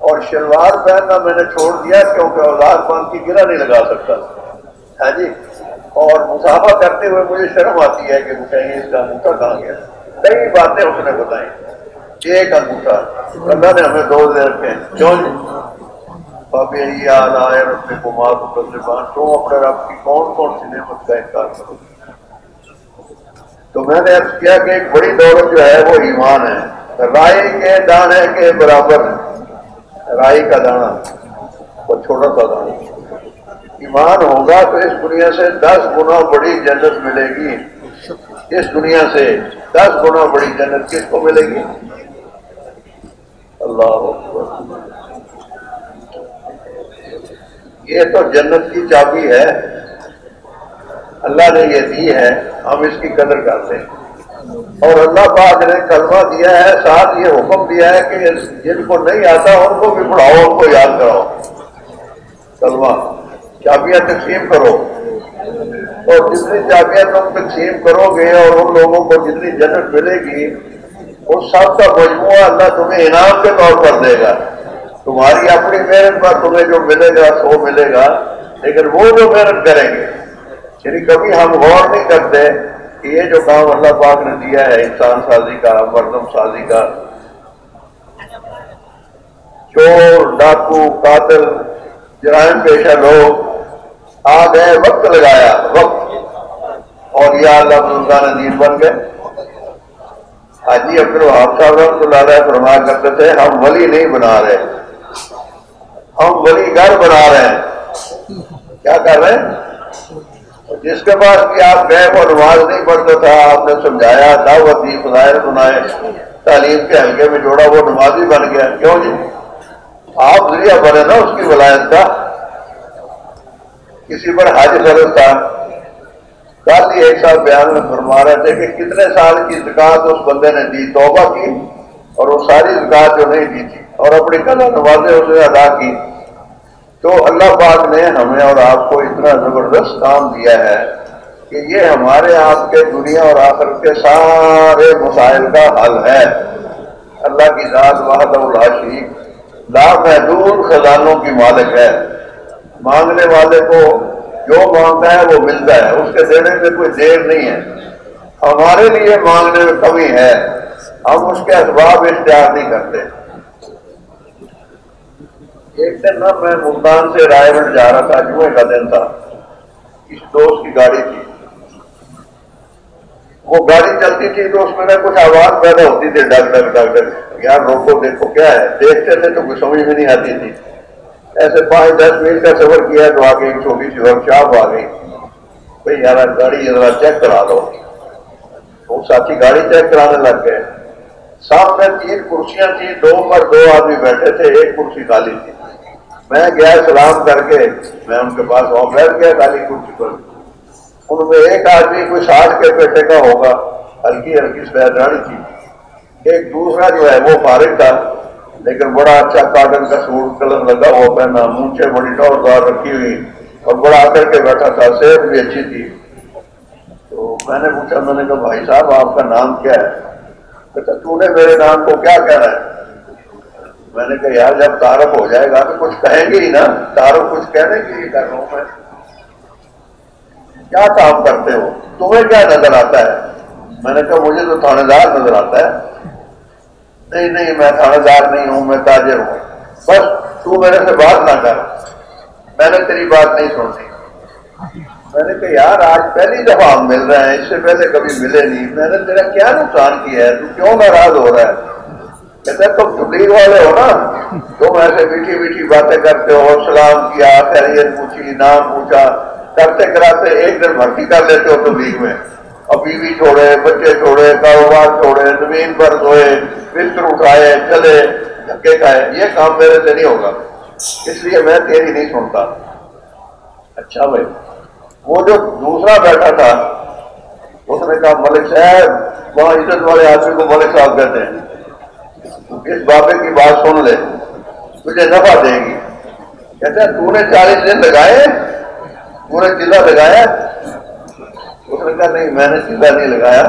اور شلوار پہننا میں نے چھوڑ دیا کیونکہ اولاد پان کی گرہ نہیں لگا سکتا، ہاں جی، اور مسافہ کرتے ہوئے مجھے شرم آتی ہے کہ کہیں اس کا انگوٹھا کہاں گیا۔ کئی باتیں اس نے بتائیں، ایک انگوٹھا اللہ نے ہمیں دو دے رکھے ہیں، کیوں جی؟ فَبِأَيِّ آلَاءِ رَبِّكُمَا تُكَذِّبَانِ، تم اپنے رب کی کون کون سی نعمت کا انکار کرو؟ تو میں نے عرض کیا کہ ایک بڑی دولت جو ہے وہ ایمان ہے، رائی کے دانے کے برابر ہے، رائی کا دانہ وہ چھوٹا سا دانہ، ایمان ہوگا تو اس دنیا سے 10 گنا بڑی جنت ملے گی، اس دنیا سے 10 گنا بڑی جنت کس کو ملے گی؟ اللہ اکبر، یہ تو جنت کی چابی ہے، اللہ نے یہ دی ہے، ہم اس کی قدر کرتے ہیں۔ اور اللہ پاک نے کلمہ دیا ہے، ساتھ یہ حکم دیا ہے کہ جن کو نہیں آتا ان کو بھی پڑھاؤ، ان کو یاد کراؤ، کلمہ چابیاں تقسیم کرو، اور جتنی چابیاں تم تقسیم کرو گے اور ان لوگوں کو جتنی جنت ملے گی اس سب کا مجموعہ اللہ تمہیں انعام کے طور پر دے گا، تمہاری اپنی محنت پر تمہیں جو ملے گا سو ملے گا، لیکن وہ جو محنت کریں گے، یعنی کبھی ہم غور نہیں کرتے کہ یہ جو کام اللہ پاک نے دیا ہے انسان سازی کا، مردم سازی کا، چور، ڈاکو، قاتل، جرائم پیشہ لوگ آ گئے، وقت لگایا، وقت، اور یا اللہ سلطان دین بن گئے۔ حاجی عبدالوہاب صاحب رحمۃ اللہ علیہ فرمایا کرتے تھے ہم ولی نہیں بنا رہے، ہم ولی گھر بنا رہے ہیں۔ کیا کر رہے ہیں؟ جس کے پاس بھی آپ گئے وہ نماز نہیں پڑھتا تھا، آپ نے سمجھایا، دعوت دی، فضائل سنائے، تعلیم کے حلقے میں جوڑا، وہ نمازی بن گیا، کیوں جی؟ آپ ذریعہ بنے نا اس کی ولایت کا۔ کسی پر حج فرض تھا، کل ہی ایک صاحب بیان میں فرما رہے تھے کہ کتنے سال کی زکوٰۃ اس بندے نے دی، توبہ کی، اور وہ ساری زکوٰۃ جو نہیں دی تھی اور اپنی قضا نمازیں اس نے ادا کی۔ تو اللہ پاک نے ہمیں اور آپ کو اتنا زبردست کام دیا ہے کہ یہ ہمارے آپ کے دنیا اور آخرت کے سارے مسائل کا حل ہے۔ اللہ کی ذات وحدہ لا شریک لامحدود خزانوں کی مالک ہے، مانگنے والے کو جو مانگتا ہے وہ ملتا ہے، اس کے دینے میں کوئی دیر نہیں ہے۔ ہمارے لیے مانگنے میں کمی ہے، ہم اس کے اسباب اختیار نہیں کرتے۔ ایک دن نا میں ملتان سے رائے گڑھ جا رہا تھا، جمعے کا دن تھا، اس دوست کی گاڑی تھی، وہ گاڑی چلتی تھی تو اس میں کچھ آواز پیدا ہوتی تھی، ڈگ ڈگ ڈگ ڈگ، یار روکو دیکھو کیا ہے، دیکھتے تھے تو کوئی سمجھ میں نہیں آتی تھی۔ ایسے 5-10 میل کا سفر کیا تو آگے ایک چھوٹی سی ورک شاپ آ گئی، بھائی یار گاڑی ذرا چیک کرا دو۔ وہ ساتھی گاڑی چیک کرانے لگ گئے، سامنے 3 کرسیاں تھیں، 2 پر 2 آدمی بیٹھے تھے، ایک کرسی خالی تھی۔ میں گیا سلام کر کے، میں ان کے پاس وہاں بیٹھ گیا خالی کرسی پر۔ ان میں ایک آدمی کوئی 60 کے پیٹے کا ہوگا، ہلکی ہلکی سفید داڑھی تھی، ایک دوسرا جو ہے وہ فارغ تھا لیکن بڑا اچھا کاٹن کا سوٹ کلر لگا ہوا پہنا، مونچھیں بڑی ٹوردار رکھی ہوئی اور بڑا آ کر کے بیٹھا تھا، صحت بھی اچھی تھی۔ تو میں نے پوچھا، میں نے کہا بھائی صاحب آپ کا نام کیا ہے؟ کہتا تو نے میرے نام کو کیا کہہ رہا ہے؟ میں نے کہا یار جب تعارف ہو جائے گا تو کچھ کہیں گے ہی نا، تعارف کچھ کہنے کے لیے کر رہا ہوں میں۔ کیا کام کرتے ہو؟ تمہیں کیا نظر آتا ہے؟ میں نے کہا مجھے تو تھانے دار نظر آتا ہے۔ نہیں نہیں میں تھانے دار نہیں ہوں، میں تاجر ہوں، بس تو میرے سے بات نہ کر، میں نے تیری بات نہیں سنتی۔ میں نے کہا یار آج پہلی دفعہ ہم مل رہے ہیں، اس سے پہلے کبھی ملے نہیں، میں نے تیرا کیا نقصان کیا ہے، تو کیوں ناراض ہو رہا ہے؟ کہتے ہیں تم تبلیغ والے ہو نا، تم ایسے میٹھی میٹھی باتیں کرتے ہو، سلام کیا، خیریت پوچھی، نام پوچھا، کرتے کراتے ایک دن بھرتی کر لیتے ہو تبلیغ میں، اور بیوی چھوڑے، بچے چھوڑے، کاروبار چھوڑے، زمین پر سوئے، بستر اٹھائے، چلے، دھکے کھائے، یہ کام میرے سے نہیں ہوگا، اس لیے میں تیری نہیں سنتا۔ اچھا بھائی، وہ جو دوسرا بیٹھا تھا اس نے کہا ملک صاحب، وہاں عزت والے آدمی کو ملک صاحب کہتے ہیں، اس بابے کی بات سن لے، تجھے نفع دے گی۔ کہتے ہیں تو نے 40 دن لگائے، تو نے چلا لگایا؟ اس نے کہا نہیں میں نے چلا نہیں لگایا،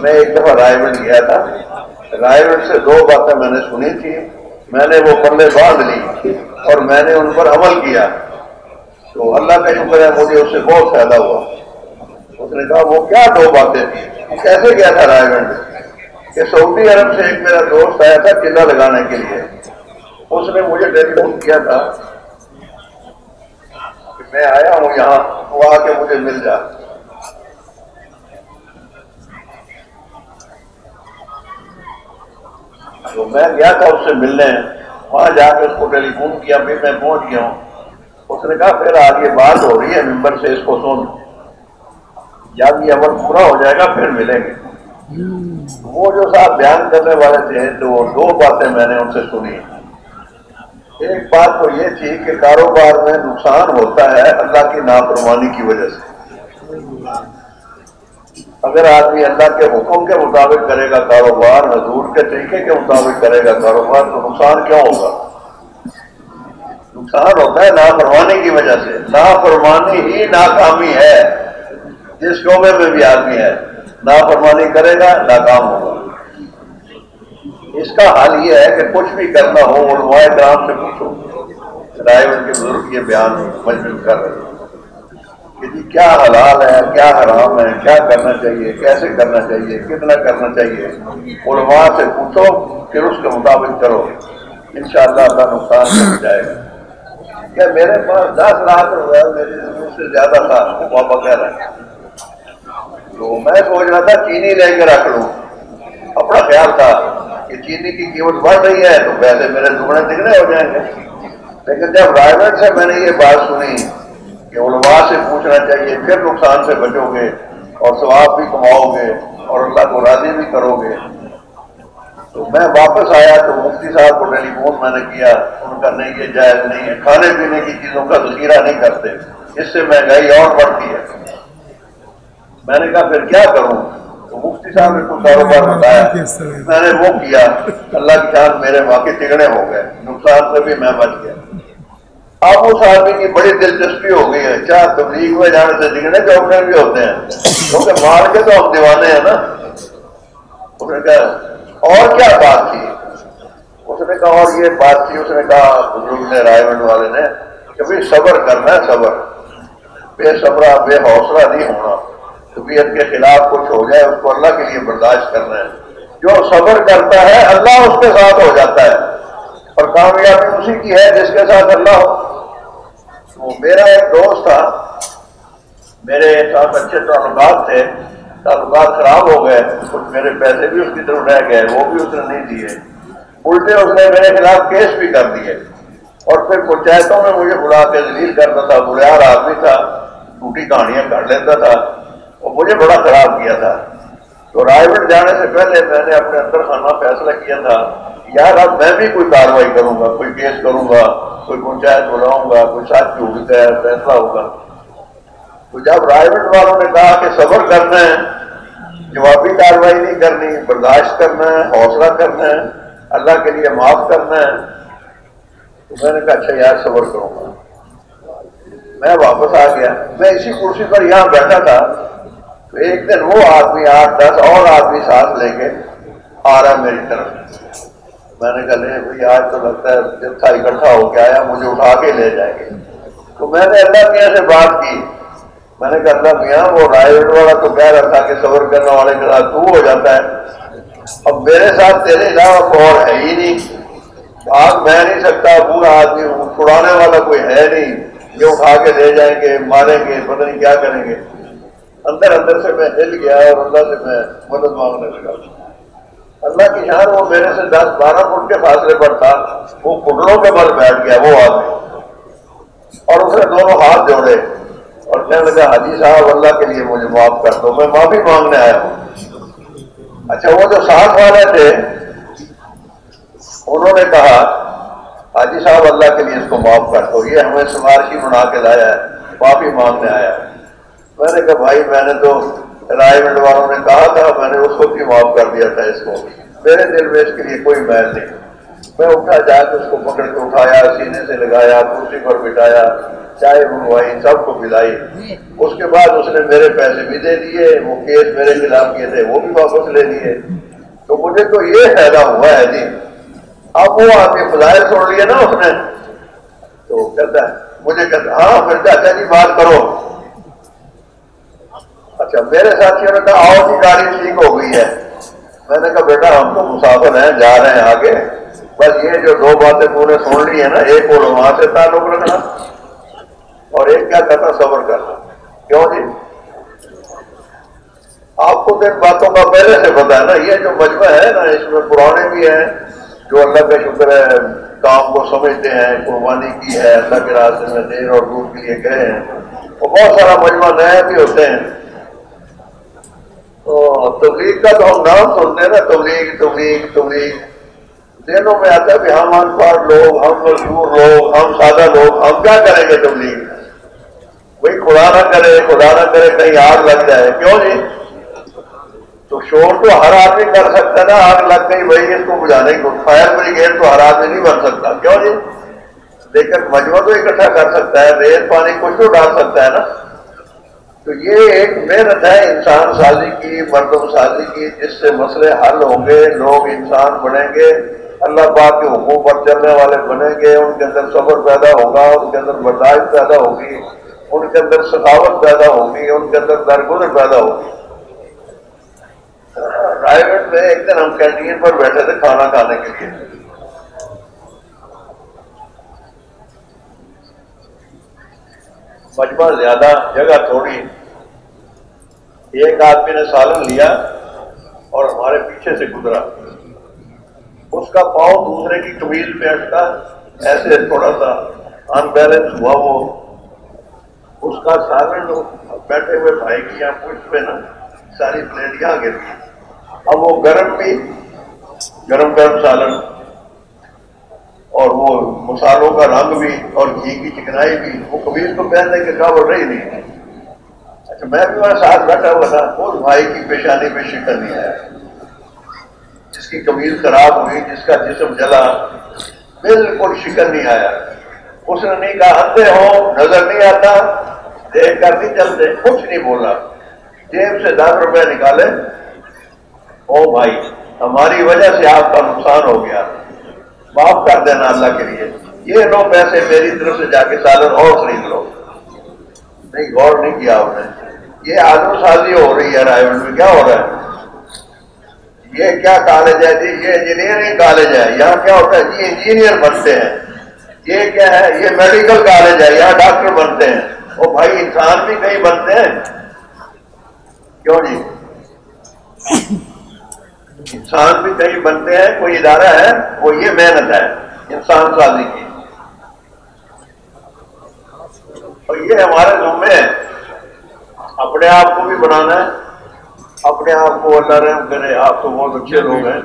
میں ایک دفعہ رائے گڑھ گیا تھا، رائے گڑھ سے 2 باتیں میں نے سنی تھی، میں نے وہ پلے باندھ لی اور میں نے ان پر عمل کیا، تو اللہ کا شکر ہے مجھے اس سے بہت فائدہ ہوا۔ اس نے کہا وہ کیا دو باتیں تھیں، کیسے گیا تھا رائے گنج کہ سعودی عرب سے ایک میرا دوست آیا تھا قلعہ لگانے کے لیے، اس نے مجھے ٹیلی فون کیا تھا کہ میں آیا ہوں یہاں، تو آ کے مجھے مل جا۔ تو میں گیا تھا اس سے ملنے، وہاں جا کے اس کو ٹیلی فون کیا، پھر میں پہنچ گیا ہوں۔ اس نے کہا پھر آج یہ بات ہو رہی ہے ممبر سے، اس کو سن، جب یہ عمل پورا ہو جائے گا پھر ملیں گے۔ وہ جو صاحب بیان کرنے والے تھے تو وہ دو باتیں میں نے ان سے سنی۔ ایک بات تو یہ تھی کہ کاروبار میں نقصان ہوتا ہے اللہ کی نافرمانی کی وجہ سے۔ اگر آدمی اللہ کے حکم کے مطابق کرے گا کاروبار، حضور کے طریقے کے مطابق کرے گا کاروبار، تو نقصان کیوں ہوگا؟ نقصان ہوتا ہے نافرمانی کی وجہ سے۔ نافرمانی ہی ناکامی ہے، جس شعبے میں بھی آدمی ہے نافرمانی کرے گا ناکام ہوگا۔ اس کا حل یہ ہے کہ کچھ بھی کرنا ہو علماء کرام سے پوچھو۔ رائے گنج کے بزرگ یہ بیان مجمع کر رہے ہیں کہ جی کیا حلال ہے، کیا حرام ہے، کیا کرنا چاہیے، کیسے کرنا چاہیے، کتنا کرنا چاہیے، علماء سے پوچھو، پھر اس کے مطابق کرو، انشاءاللہ اللہ نقصان ہو جائے گا۔ کہ میرے پاس 10 لاکھ روپئے میری زمین سے زیادہ تھا، پاپا کہہ رہے ہیں، تو میں سوچ رہا تھا چینی لے کے رکھ لوں۔ اپنا خیال تھا کہ چینی کی قیمت بڑھ رہی ہے تو پیسے میرے دگنے تگنے ہو جائیں گے، لیکن جب رائے گنج سے میں نے یہ بات سنی کہ علماء سے پوچھنا چاہیے، پھر نقصان سے بچو گے اور ثواب بھی کماؤ گے اور اللہ کو راضی بھی کرو گے، تو میں واپس آیا تو مفتی صاحب کو ٹیلی فون میں نے کیا، ان کا نہیں یہ جائز نہیں ہے، کھانے پینے کی چیزوں کا ذخیرہ نہیں کرتے، اس سے مہنگائی اور بڑھتی ہے۔ میں نے کہا پھر کیا کروں؟ تو مفتی صاحب نے کچھ کاروبار بتایا، میں نے وہ کیا، اللہ کی شان میرے واقعی ٹکڑے ہو گئے، نقصان سے بھی میں بچ گیا۔ اب اس آدمی کی بڑی دلچسپی ہو گئی ہے، کیا تبلیغ میں جانے سے ٹکڑے چوکنے بھی ہوتے ہیں، کیونکہ مار کے تو ہم دیوانے ہیں نا۔ اس نے کہا اور کیا بات تھی؟ اس نے کہا اور یہ بات تھی، اس نے کہا بزرگ نے رائے گنج والے نے کہ بھائی صبر کرنا ہے، صبر، بے صبرہ بے حوصلہ نہیں ہونا، طبیعت کے خلاف کچھ ہو جائے اس کو اللہ کے لیے برداشت کرنا ہے، جو صبر کرتا ہے اللہ اس کے ساتھ ہو جاتا ہے، اور کامیابی اسی کی ہے جس کے ساتھ اللہ ہو۔ تو میرا ایک دوست تھا، میرے ساتھ اچھے تعلقات تھے، تعلقات خراب ہو گئے، کچھ میرے پیسے بھی اس کی طرف رہ گئے، وہ بھی اس نے نہیں دیے، الٹے اس نے میرے خلاف کیس بھی کر دیے، اور پھر پنچایتوں میں مجھے بلا کے ذلیل کرتا تھا، بلیار آدمی تھا، ٹوٹی کہانیاں کر لیتا تھا، اور مجھے بڑا خراب کیا تھا۔ تو رائے گنج جانے سے پہلے میں نے اپنے اندر خانہ فیصلہ کیا تھا، یار اب میں بھی کوئی کارروائی کروں گا، کوئی کیس کروں گا، کوئی پنچایت بلاؤں گا، کوئی ساتھ جھوٹ کا فیصلہ ہوگا۔ تو جب رائے گنج والوں نے کہا کہ صبر کرنا ہے، جوابی کارروائی نہیں کرنی، برداشت کرنا ہے، حوصلہ کرنا ہے، اللہ کے لیے معاف کرنا ہے، تو میں نے کہا اچھا یار صبر کروں گا۔ میں واپس آ گیا، میں اسی کرسی پر یہاں بیٹھا تھا، تو ایک دن وہ آدمی 8-10 اور آدمی ساتھ لے کے آ رہا میری طرف۔ میں نے کہا لے بھائی آج تو لگتا ہے جتھا اکٹھا ہو کے آیا، مجھے اٹھا کے لے جائیں گے۔ تو میں نے اللہ میاں سے بات کی، میں نے کہا اللہ میاں وہ رائے گنج والا تو کہہ رہا تھا کہ صبر کرنے والے کے ساتھ تو ہو جاتا ہے، اب میرے ساتھ تیرے علاوہ کوئی اور ہے ہی نہیں، آگ میں نہیں سکتا، پورا آدمی چھڑانے والا کوئی ہے نہیں، یہ اٹھا کے لے جائیں گے، ماریں گے، پتہ نہیں کیا کریں گے۔ اندر اندر سے میں ہل گیا اور اللہ سے میں مدد مانگنے لگا۔ اللہ کی شان وہ میرے سے 10-12 فٹ کے فاصلے پر تھا، وہ گھٹنوں کے بل بیٹھ گیا وہ آدمی، اور اس نے دونوں ہاتھ جوڑے اور کہنے لگا حاجی صاحب اللہ کے لیے مجھے معاف کر دو، میں معافی مانگنے آیا ہوں۔ اچھا وہ جو ساتھ والے تھے انہوں نے کہا حاجی صاحب اللہ کے لیے اس کو معاف کر دو، یہ ہمیں سمارشی بنا کے لایا ہے، معافی مانگنے آیا ہے۔ میں نے کہا بھائی میں نے تو رائے گنج والوں نے کہا تھا، میں نے اس کو بھی معاف کر دیا تھا، اس کو میرے دل میں اس کے لیے کوئی میل نہیں۔ میں اٹھا جا کے اس کو پکڑ کے اٹھایا، سینے سے لگایا، کرسی پر بٹھایا، چائے منگوائی، سب کو پلائی۔ اس کے بعد اس نے میرے پیسے بھی دے دیے، وہ کیس میرے خلاف کیے تھے وہ بھی واپس لے لیے۔ تو مجھے تو یہ فائدہ ہوا ہے جی، اب وہ آدمی فضائل سن لیے نا اس نے، تو کہتا ہے مجھے کہتا ہاں پھر چاچا جی بات کرو. اچھا میرے ساتھیوں نے کہا آؤ جی گاڑی ٹھیک ہو گئی ہے. میں نے کہا بیٹا ہم تو مسافر ہیں جا رہے ہیں آگے، بس یہ جو دو باتیں تو نے سن لی ہیں نا، ایک علماء سے تعلق رکھنا اور ایک کیا کہتا صبر کرنا. کیوں جی؟ آپ کو تو ان باتوں کا پہلے سے پتا ہے نا. یہ جو مجمع ہے نا اس میں پرانے بھی ہیں جو اللہ کا شکر ہے کام کو سمجھتے ہیں، قربانی کی ہے اللہ کے راستے میں دیر اور دور کے لیے گئے ہیں، اور بہت سارا مجمع نئے بھی ہوتے ہیں. تو تبلیغ کا تو ہم نام سنتے ہیں نا، تبلیغ تبلیغ تبلیغ، ذہنوں میں آتا ہے کہ ہم ان پڑھ لوگ، ہم مزدور لوگ، ہم سادہ لوگ، ہم کیا کریں گے تبلیغ؟ بھائی خدا نہ کرے کہیں آگ لگ جائے. کیوں جی؟ تو شور تو ہر آدمی کر سکتا ہے نا. آگ لگ گئی بھائی اس کو بجھانے کو، فائر بریگیڈ تو ہر آدمی نہیں بن سکتا. کیوں جی؟ لیکن مجمع تو اکٹھا کر سکتا ہے، ریت پانی کچھ تو ڈال سکتا ہے نا. تو یہ ایک محنت ہے انسان سازی کی، مردم سازی کی، جس سے مسئلے حل ہوں گے، لوگ انسان بنیں گے، اللہ پاک کے حکم پر چلنے والے بنیں گے، ان کے اندر صبر پیدا ہوگا، ان کے اندر برداشت پیدا ہوگی، ان کے اندر سخاوت پیدا ہوگی، ان کے اندر درگزر پیدا ہوگی. رائے گڑھ میں ایک دن ہم کینٹین پر بیٹھے تھے کھانا کھانے کے لیے. مجمع زیادہ، جگہ تھوڑی. ایک آدمی نے سالن لیا اور ہمارے پیچھے سے گزرا، اس کا پاؤں دوسرے کی قمیض پہ اٹکا، ایسے تھوڑا سا ان بیلنس ہوا. وہ اس کا سالن بیٹھے ہوئے بھائی کی یہاں پوچھ پہ نا ساری پلیٹ یہاں گر گئی. اب وہ گرم سالن اور وہ مسالوں کا رنگ بھی اور گھی کی چکنائی بھی، وہ قمیض کو پہننے کے قابل رہی نہیں. اچھا میں بھی وہاں ساتھ بیٹھا ہوا تھا. اس بھائی کی پیشانی پہ شکن نہیں آیا، جس کی قمیض خراب ہوئی، جس کا جسم جلا، بالکل شکن نہیں آیا. اس نے نہیں کہا اندھے ہو نظر نہیں آتا، دیکھ کر نہیں چلتے، کچھ نہیں بولا. جیب سے 10 روپے نکالے، او بھائی ہماری وجہ سے آپ کا نقصان ہو گیا، معاف کر دینا اللہ کے لیے، یہ لو پیسے میری طرف سے، جا کے سالن اور خرید لو. نہیں غور نہیں کیا آپ نے. یہ آلو سازی ہو رہی ہے رائے گڑھ میں. کیا ہو رہا ہے؟ یہ کیا کالج ہے جی؟ یہ انجینئرنگ کالج ہے. یہاں کیا ہوتا ہے جی؟ انجینئر بنتے ہیں. یہ کیا ہے؟ یہ میڈیکل کالج ہے، یہاں ڈاکٹر بنتے ہیں. اور بھائی انسان بھی کہیں بنتے ہیں. کیوں جی؟ انسان بھی کہیں بنتے ہیں. کوئی ادارہ ہے، وہ یہ محنت ہے انسان سازی کی. اور یہ ہمارے ذمے ہے، اپنے آپ کو بھی بنانا ہے. اپنے آپ کو اللہ رحم کرے، آپ تو بہت اچھے لوگ ہیں،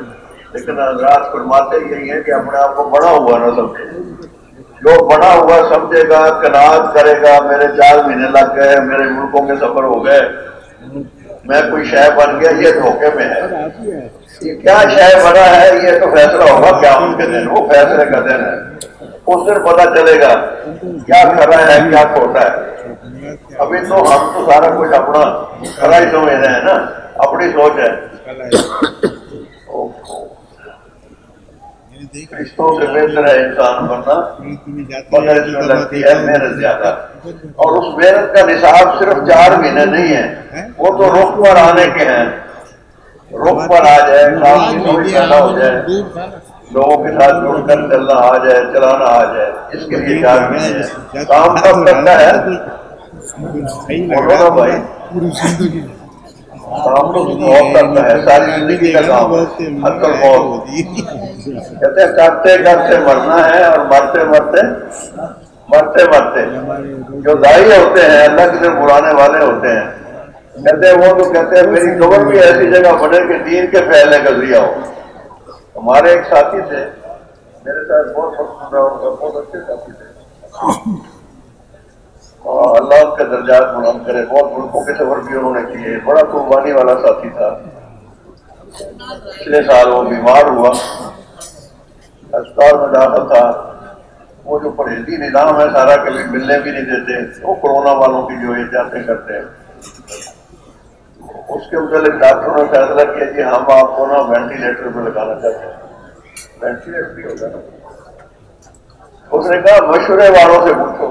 لیکن حضرات فرماتے یہی ہے کہ اپنے آپ کو بڑا ہوا نہ سمجھے. جو بڑا ہوا سمجھے گا، قناعت کرے گا، میرے 4 مہینے لگ گئے، میرے ملکوں کے سفر ہو گئے، میں کوئی شے بن گیا، یہ دھوکے میں ہے. یہ کیا شے بنا ہے یہ تو فیصلہ ہوگا قیامت کے دن. وہ فیصلے کا دن ہے، اس دن پتہ چلے گا کیا کھرا ہے کیا کھوٹا ہے. ابھی تو ہم تو سارا کچھ اپنا کھرا ہی سمجھ رہے ہیں نا، اپنی سوچ ہے. رشتوں سے بہتر ہے انسان بننا، مگر اس میں لگتی ہے محنت زیادہ. اور اس محنت کا نصاب صرف 4 مہینے نہیں ہے، وہ تو رخ پر آنے کے ہیں. رخ پر آ جائے، کام کی سمجھ پیدا ہو جائے، لوگوں کے ساتھ جڑ کر چلنا آ جائے، چلانا آ جائے، اس کے لیے 4 مہینے ہے. کام کب کرنا ہے؟ بولو نا بھائی. کام تو موت کرتا ہے، ساری زندگی کا کام اکثر موت. کہتے ہیں کرتے کرتے مرنا ہے، اور مرتے مرتے جو دائی ہوتے ہیں اللہ کی طرف بلانے والے ہوتے ہیں، کہتے ہیں وہ تو کہتے ہیں میری قبر بھی ایسی جگہ بنے کہ دین کے پھیلنے کا ذریعہ ہو. ہمارے ایک ساتھی تھے میرے ساتھ، بہت اچھے ساتھی تھے، اور اللہ ان کے درجات بلند کرے. بہت ملکوں کے سفر بھی انہوں نے کیے، بڑا قربانی والا ساتھی تھا. پچھلے سال وہ بیمار ہوا، اسپتال میں داخل تھا. وہ جو پرہیزی نظام ہے سارا، کبھی ملنے بھی نہیں دیتے، وہ کورونا والوں کی جو احتیاطیں کرتے ہیں، اس کے متعلق ڈاکٹروں نے فیصلہ کیا کہ ہم آپ کو نا وینٹیلیٹر پہ لگانا چاہتے ہیں. وینٹیلیٹر بھی ہوگا نا. اس نے کہا مشورے والوں سے پوچھو.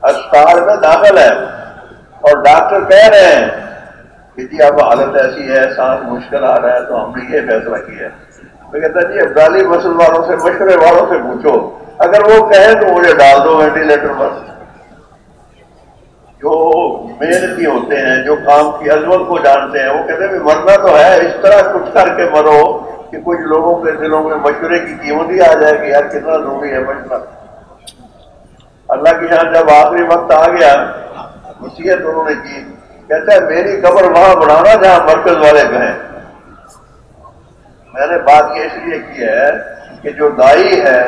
اسپتال میں داخل ہے اور ڈاکٹر کہہ رہے ہیں کہ جی اب حالت ایسی ہے، سانس مشکل آ رہا ہے، تو ہم نے یہ فیصلہ کیا ہے. میں کہتا جی ابدالی مسل والوں سے، مشورے والوں سے پوچھو، اگر وہ کہیں تو مجھے ڈال دو وینٹیلیٹر پر. جو محنتی ہوتے ہیں، جو کام کی عظمت کو جانتے ہیں، وہ کہتے ہیں مرنا تو ہے، اس طرح کچھ کر کے مرو کہ کچھ لوگوں کے دلوں میں مشورے کی قیمت ہی آ جائے کہ یار کتنا ضروری ہے مشورہ. اللہ کی شان جب آخری وقت آ گیا، وصیت انہوں نے کی، کہتا ہے میری قبر وہاں بنانا جہاں مرکز والے کہیں. میں نے بات یہ اس لیے کی ہے کہ جو دائی ہے،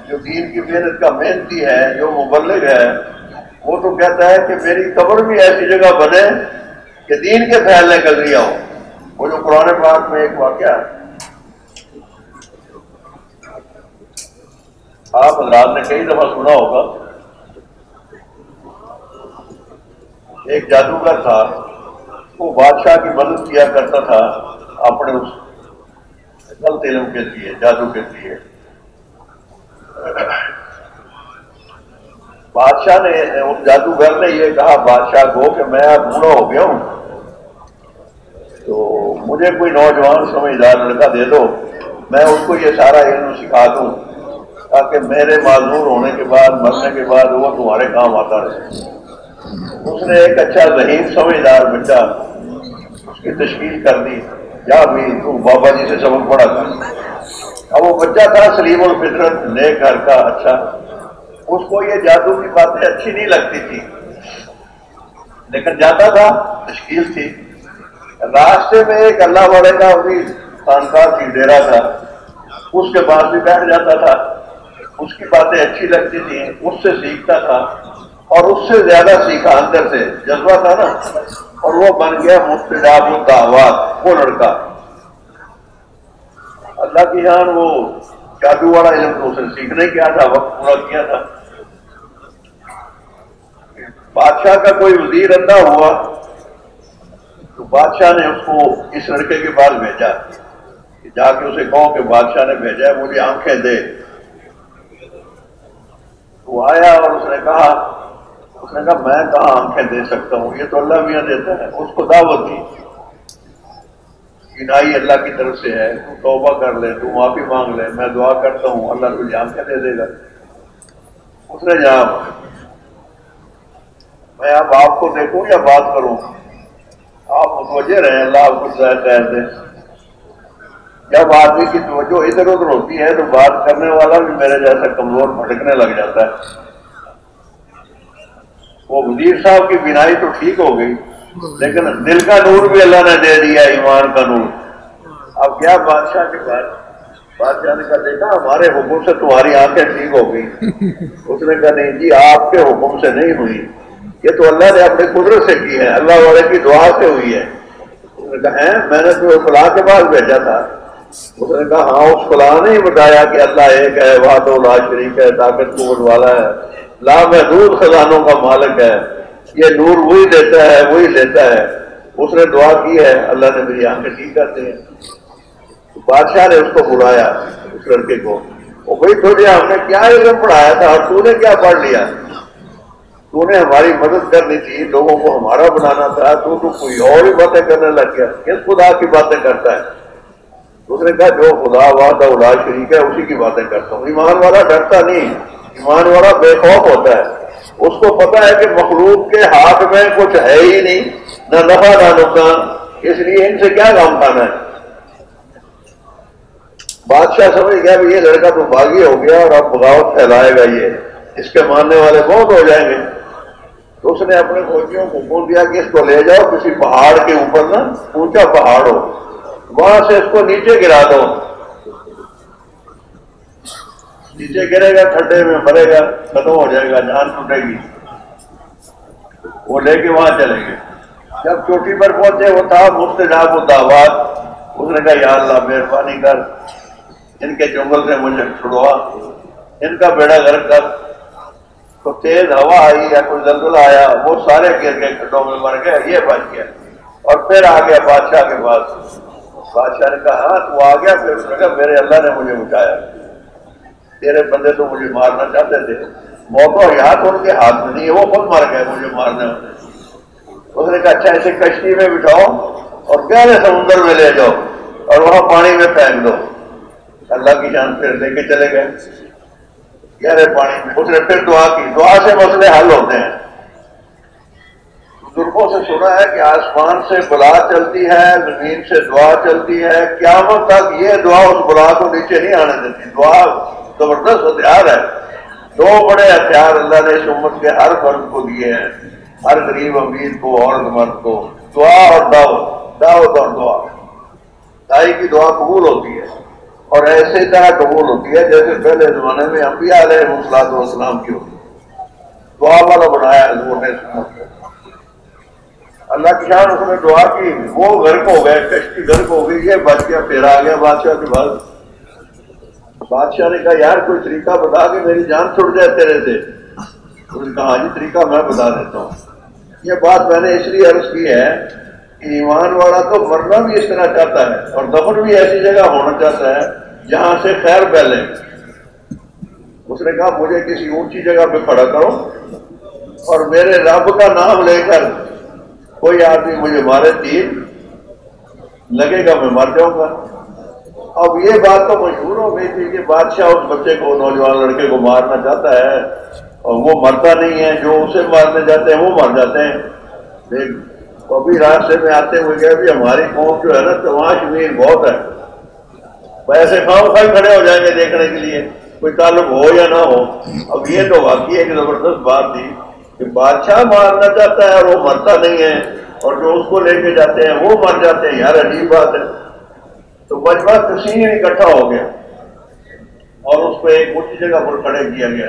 جو دین کی محنت کا محنتی ہے، جو مبلغ ہے، وہ تو کہتا ہے کہ میری قبر بھی ایسی جگہ بنے کہ دین کے پھیلنے کا ذریعہ ہو. وہ جو قرآن پاک میں ایک واقعہ آپ حضرات نے کئی دفعہ سنا ہوگا. ایک جادوگر تھا، وہ بادشاہ کی مدد کیا کرتا تھا اپنے اس غلط علم کے لیے، جادو کے لیے. بادشاہ نے، اس جادوگر نے یہ کہا بادشاہ کو کہ میں اب بوڑھا ہو گیا ہوں، تو مجھے کوئی نوجوان سمجھدار لڑکا دے دو، میں اس کو یہ سارا علم سکھا دوں تاکہ میرے معذور ہونے کے بعد، مرنے کے بعد وہ تمہارے کام آتا رہے. اس نے ایک اچھا ذہین سمجھدار بچہ اس کی تشکیل کر دی، یا بھی تو بابا جی سے سبق پڑھا تھا. اب وہ بچہ تھا سلیم الفطرت، نیک گھر کا، اچھا. اس کو یہ جادو کی باتیں اچھی نہیں لگتی تھی، لیکن جاتا تھا، تشکیل تھی. راستے میں ایک اللہ والے کا بھی خانقاہ کی ڈیرا تھا، اس کے پاس بھی بیٹھ جاتا تھا. اس کی باتیں اچھی لگتی تھیں، اس سے سیکھتا تھا، اور اس سے زیادہ سیکھا، اندر سے جذبہ تھا نا، اور وہ بن گیا مستجاب الدعوات، وہ لڑکا. اللہ کی جان وہ جادو والا علم تو اسے سیکھنے کیا تھا، وقت پورا کیا تھا. بادشاہ کا کوئی وزیر اندھا ہوا تو بادشاہ نے اس کو اس لڑکے کے پاس بھیجا کہ جا کے اسے کہو کہ بادشاہ نے بھیجا ہے، مجھے آنکھیں دے. وہ آیا اور اس نے کہا میں کہاں آنکھیں دے سکتا ہوں، یہ تو اللہ میاں دیتا ہے. اس کو دعوت دی، کنائی اللہ کی طرف سے ہے، تو توبہ کر لے، تو معافی مانگ لے، میں دعا کرتا ہوں اللہ تجھے آنکھیں دے دے گا. اس نے جناب میں اب آپ کو دیکھوں یا بات کروں؟ آپ متوجہ رہیں، اللہ آپ کو خیر دے. جب آدمی کی توجہ ادھر ادھر ہوتی ہے تو بات کرنے والا بھی میرے جیسا کمزور بھٹکنے لگ جاتا ہے. وہ وزیر صاحب کی بینائی تو ٹھیک ہو گئی، لیکن دل کا نور بھی اللہ نے دے دیا، ایمان کا نور. اب کیا بادشاہ کے پاس، بادشاہ نے کہا دیکھا ہمارے حکم سے تمہاری آنکھیں ٹھیک ہو گئی. اس نے کہا نہیں جی، آپ کے حکم سے نہیں ہوئی، یہ تو اللہ نے اپنی قدرت سے کی ہے، اللہ والے کی دعا سے ہوئی ہے. اس نے کہا میں نے تو فلاں کے پاس بھیجا تھا. اس نے کہا ہاں، اس فلاں نے ہی بتایا کہ اللہ ایک ہے، وحدہ لا شریک ہے، طاقت قوت والا ہے، لامحدود خزانوں کا مالک ہے، یہ نور وہی دیتا ہے وہی لیتا ہے. اس نے دعا کی ہے، اللہ نے میری آنکھیں ٹھیک کر دی ہیں. تو بادشاہ نے اس کو بلایا، اس لڑکے کو. وہ بھائی تجھے ہم نے کیا علم پڑھایا تھا اور تو نے کیا پڑھ لیا؟ تو نے ہماری مدد کرنی تھی، لوگوں کو ہمارا بنانا تھا، تو کوئی اور ہی باتیں کرنے لگ گیا. کس خدا کی باتیں کرتا ہے؟ اس نے کہا جو خدا وحدہ لا شریک ہے اسی کی باتیں کرتا ہوں. ایمان والا ڈرتا نہیں، ایمان والا بے خوف ہوتا ہے. اس کو پتا ہے کہ مخلوق کے ہاتھ میں کچھ ہے ہی نہیں، نہ نفع نہ نقصان، اس لیے ان سے کیا کام کھانا ہے. بادشاہ سمجھ گیا کہ یہ لڑکا تو باغی ہو گیا اور اب بغاوت پھیلائے گا، یہ اس کے ماننے والے بہت ہو جائیں گے. تو اس نے اپنے فوجیوں کو بول دیا کہ اس کو لے جاؤ کسی پہاڑ کے اوپر، نا اونچا پہاڑ ہو، وہاں سے اس کو نیچے گرا دو. نیچے گرے گا، کھڈے میں مرے گا، ختم ہو جائے گا، جان ٹوٹے گی. وہ لے کے وہاں چلے گئے. جب چوٹی پر پہنچے وہ تھا مستجاب الدعوات. اس نے کہا یا اللہ مہربانی کر، ان کے جنگل سے مجھے چھڑوا، ان کا بیڑا غرق کر. تو تیز ہوا آئی یا کوئی زلزلہ آیا، وہ سارے گر گئے، کھڈوں میں مر گئے، یہ بچ گیا اور پھر آ گیا بادشاہ کے پاس. بادشاہ نے کہا ہاں تو آ گیا؟ پھر اس نے کہا میرے اللہ نے مجھے بچایا، تیرے بندے تو مجھے مارنا چاہتے تھے، موت و حیات ان کے ہاتھ میں نہیں ہے، وہ خود مر گئے مجھے مارنے میں۔ اس نے کہا اچھا اسے کشتی میں بٹھاؤ اور گہرے سمندر میں لے جاؤ اور وہاں پانی میں پھینک دو۔ اللہ کی جان پھر لے کے چلے گئے گہرے پانی میں۔ اس نے پھر دعا کی، دعا سے مسئلے حل ہوتے ہیں۔ بزرگوں سے سنا ہے کہ آسمان سے بلا چلتی ہے، زمین سے دعا چلتی ہے، قیامت تک یہ دعا اس بلا کو نیچے نہیں آنے دیتی۔ دعا زبردست ہتھیار ہے۔ دو بڑے ہتھیار اللہ نے اس امت کے ہر فرد کو دیے ہیں، ہر غریب امیر کو، عورت مرد کو، دعا اور دعوت، دعوت اور دعا۔ دائی کی دعا قبول ہوتی ہے اور ایسے طرح قبول ہوتی ہے جیسے پہلے زمانے میں انبیاء علیہ السلام کی ہوتی۔ دعا والا بنایا حضور نے اس امت کو۔ اللہ کی شان، اس نے دعا کی، وہ غرق ہو گئے، کشتی غرق ہو گئی، یہ بچ گیا، پھر آ گیا بادشاہ کے بعد۔ بادشاہ نے کہا یار کوئی طریقہ بتا کہ میری جان چھوٹ جائے تیرے سے۔ اس نے کہا ہاں جی طریقہ میں بتا دیتا ہوں۔ یہ بات میں نے اس لیے عرض کی ہے کہ ایمان والا تو مرنا بھی اس طرح چاہتا ہے اور دفن بھی ایسی جگہ ہونا چاہتا ہے جہاں سے خیر پھیلے۔ اس نے کہا مجھے کسی اونچی جگہ پہ کھڑا کرو اور میرے رب کا نام لے کر کوئی آدمی مجھے مارے تیر لگے گا میں مر جاؤں گا۔ اب یہ بات تو مشہور ہو گئی تھی کہ بادشاہ اس بچے کو، نوجوان لڑکے کو مارنا چاہتا ہے اور وہ مرتا نہیں ہے، جو اسے مارنے جاتے ہیں وہ مر جاتے ہیں۔ ابھی راستے میں آتے ہوئے گئے بھی ہماری قوم جو ہے نا تماش امیر بہت ہے، ویسے خام خواہ کھڑے ہو جائیں گے دیکھنے کے لیے، کوئی تعلق ہو یا نہ ہو۔ اب یہ تو واقعی ایک زبردست بات تھی کہ بادشاہ مارنا چاہتا ہے اور وہ مرتا نہیں ہے، اور جو اس کو لے کے جاتے ہیں وہ مر جاتے ہیں۔ یار عجیب بات ہے۔ تو مجمع کثیر اکٹھا ہو گیا اور اس کو ایک اونچی جگہ پر کھڑے کیا گیا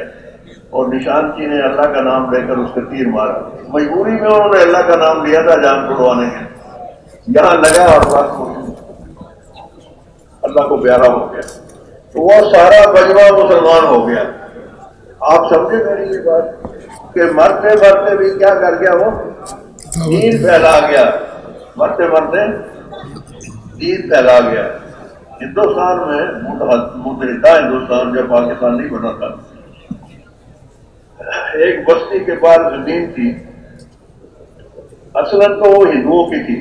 اور نشان چی نے اللہ کا نام لے کر اس کے تیر مارا۔ مجبوری میں انہوں نے اللہ کا نام لیا تھا جان چھڑوانے کے، یہاں لگا اور بات ہو گئی، اللہ کو پیارا ہو گیا، تو وہ سارا مجمع مسلمان ہو گیا۔ آپ سمجھے میری یہ بات کہ مرتے مرتے بھی کیا کر گیا، وہ دین پھیلا گیا، مرتے مرتے دین پھیلا گیا۔ ہندوستان میں متحدہ ہندوستان جب پاکستان نہیں بنا تھا، ایک بستی کے پاس زمین تھی، اصلاً تو وہ ہندوؤں کی تھی۔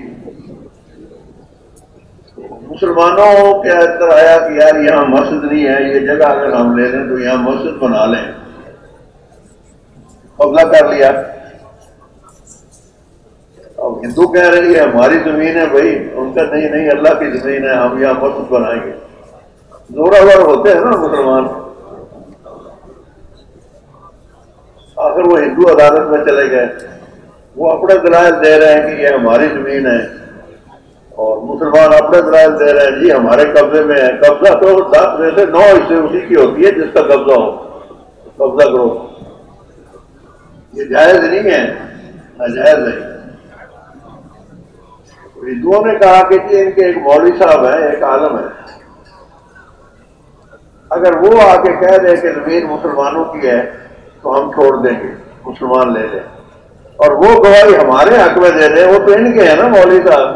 مسلمانوں کے اندر آیا کہ یار یہاں مسجد نہیں ہے، یہ جگہ اگر ہم لے لیں تو یہاں مسجد بنا لیں، قبضہ کر لیا۔ اب ہندو کہہ رہی ہے ہماری زمین ہے بھائی، ان کا نہیں نہیں اللہ کی زمین ہے، ہم یہاں مسجد بنائیں گے۔ زورآور ہوتے ہیں نا مسلمان۔ آخر وہ ہندو عدالت میں چلے گئے، وہ اپنے دلائل دے رہے ہیں کہ یہ ہماری زمین ہے، اور مسلمان اپنے دلائل دے رہے ہیں جی ہمارے قبضے میں ہے۔ قبضہ تو 10 میں سے 9 حصے اسی کی ہوتی ہے جس کا قبضہ ہو، قبضہ کرو۔ یہ جائز نہیں ہے، ناجائز ہے۔ ہندوؤں نے کہا کہ ان کے ایک مولوی صاحب ہیں، ایک عالم ہے، اگر وہ آ کے کہہ دے کہ زمین مسلمانوں کی ہے تو ہم چھوڑ دیں گے، مسلمان لے لیں، اور وہ گواہی ہمارے حق میں دے دیں، وہ تو ان کے ہیں نا مولوی صاحب،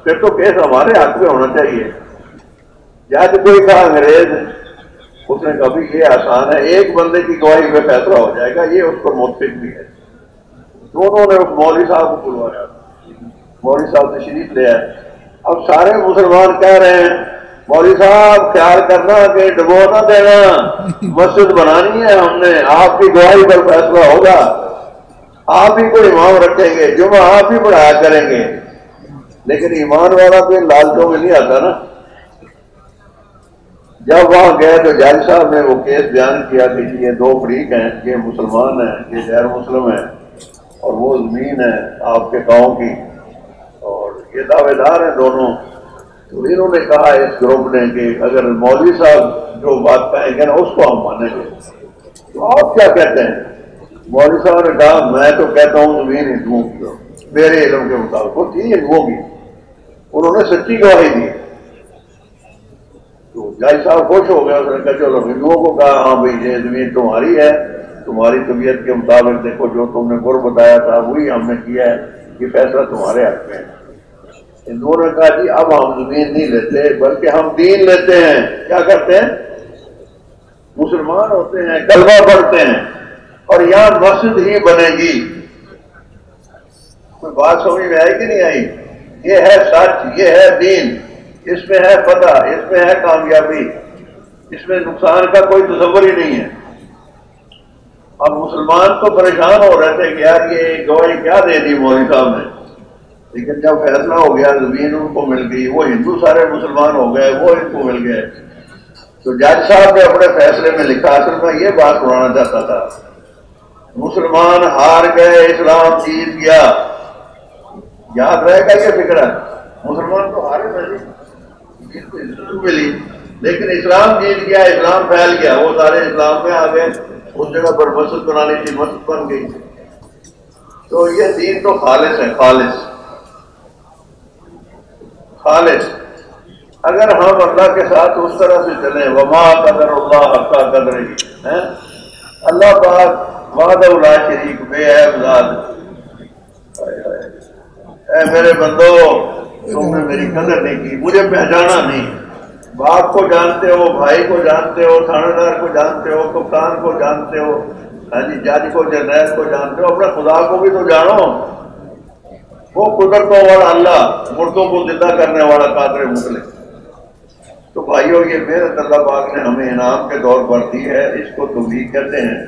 پھر تو کیس ہمارے حق میں ہونا چاہیے۔ جج کوئی کہا انگریز، اس نے کبھی یہ آسان ہے، ایک بندے کی گواہی پہ فیصلہ ہو جائے گا، یہ اس پر متفق بھی ہے۔ دونوں نے اس مولوی صاحب کو بلوایا، مولوی صاحب تشریف لے آئے۔ اب سارے مسلمان کہہ رہے ہیں مولوی صاحب خیال کرنا کہ ڈبو نہ دینا، مسجد بنانی ہے ہم نے، آپ کی گواہی پر فیصلہ ہوگا، آپ ہی کو امام رکھیں گے، جمعہ آپ ہی پڑھایا کریں گے۔ لیکن ایمان والا تو لالچوں میں نہیں آتا نا۔ جب وہاں گئے تو جج صاحب نے وہ کیس بیان کیا کہ یہ 2 فریق ہیں، یہ مسلمان ہیں، یہ غیر مسلم ہیں، اور وہ زمین ہے آپ کے گاؤں کی، اور یہ دعوے دار ہیں دونوں۔ تو انہوں نے کہا اس گروپ نے کہ اگر مولوی صاحب جو بات کہیں گے نا اس کو ہم مانیں گے۔ تو آپ کیا کہتے ہیں؟ مولوی صاحب نے کہا میں تو کہتا ہوں زمین ہندوؤں کی ہو، میرے علم کے مطابق وہ تھی ہندوؤں کی۔ انہوں نے سچی گواہی دی۔ تو جج صاحب خوش ہو گیا، اس نے کہا چلو ہندوؤں کو کہا ہاں بھائی یہ زمین تمہاری ہے، تمہاری طبیعت کے مطابق دیکھو جو تم نے گر بتایا تھا وہی ہم نے کیا ہے، یہ فیصلہ تمہارے حق میں ہے۔ انہوں نے کہا جی اب ہم زمین نہیں لیتے بلکہ ہم دین لیتے ہیں. کیا کرتے ہیں؟ مسلمان ہوتے ہیں، کلمہ پڑھتے ہیں، اور یہاں مسجد ہی بنے گی. کوئی بات سمجھ میں آئی کہ نہیں آئی؟ یہ ہے سچ، یہ ہے دین، اس میں ہے فتح، اس میں ہے کامیابی، اس میں نقصان کا کوئی تصور ہی نہیں ہے. اب مسلمان تو پریشان ہو رہے تھے کہ یار یہ گواہی کیا دے دی مولوی صاحب نے، لیکن جب فیصلہ ہو گیا زمین ان کو مل گئی، وہ ہندو سارے مسلمان ہو گئے، وہ ان کو مل گئے. تو جج صاحب نے اپنے فیصلے میں لکھا، اصل میں یہ بات سنانا چاہتا تھا، مسلمان ہار گئے، اسلام جیت گیا. یاد رہے گا یہ فکر ہے، مسلمان تو ہارے نہیں، ملی لیکن اسلام جیت گیا، اسلام پھیل گیا، وہ سارے اسلام میں آ گئے. اس جگہ پر مسجد بنانی تھی، مسجد بن گئی. تو یہ دین تو خالص ہے، خالص خالص. اگر ہم اللہ کے ساتھ اس طرح سے چلیں، وما قدر اللہ حق قدرہ، اللہ پاک وحدہ لا شریک بے عیب ذات. اے میرے بندو، تم نے میری قدر نہیں کی، مجھے پہچانا نہیں. باپ کو جانتے ہو، بھائی کو جانتے ہو، تھانے دار کو جانتے ہو، کپتان کو جانتے ہو، ہاں جی جج کو، جرنیل کو جانتے ہو، اپنے خدا کو بھی تو جانو. وہ قدرتوں والا اللہ، مردوں کو زندہ کرنے والا قادر مطلق. تو بھائیو، یہ محنت اللہ پاک نے ہمیں انعام کے طور پر دی ہے، اس کو توفیق کہتے ہیں.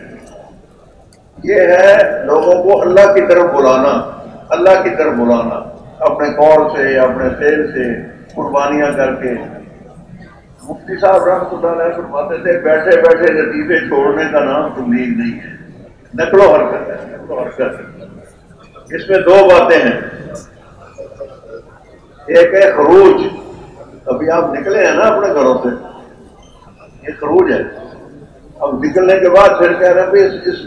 یہ ہے لوگوں کو اللہ کی طرف بلانا، اللہ کی طرف بلانا، اپنے قول سے، اپنے فعل سے، قربانیاں کر کے. مفتی صاحب رحمۃ اللہ علیہ فرماتے تھے بیٹھے بیٹھے لطیفے چھوڑنے کا نام تبلیغ نہیں ہے، نقل و حرکت ہے، نقل و حرکت. اس میں دو باتیں ہیں، ایک ہے خروج. ابھی آپ نکلے ہیں نا اپنے گھروں سے، یہ خروج ہے. اب نکلنے کے بعد پھر کہہ رہے ہیں اس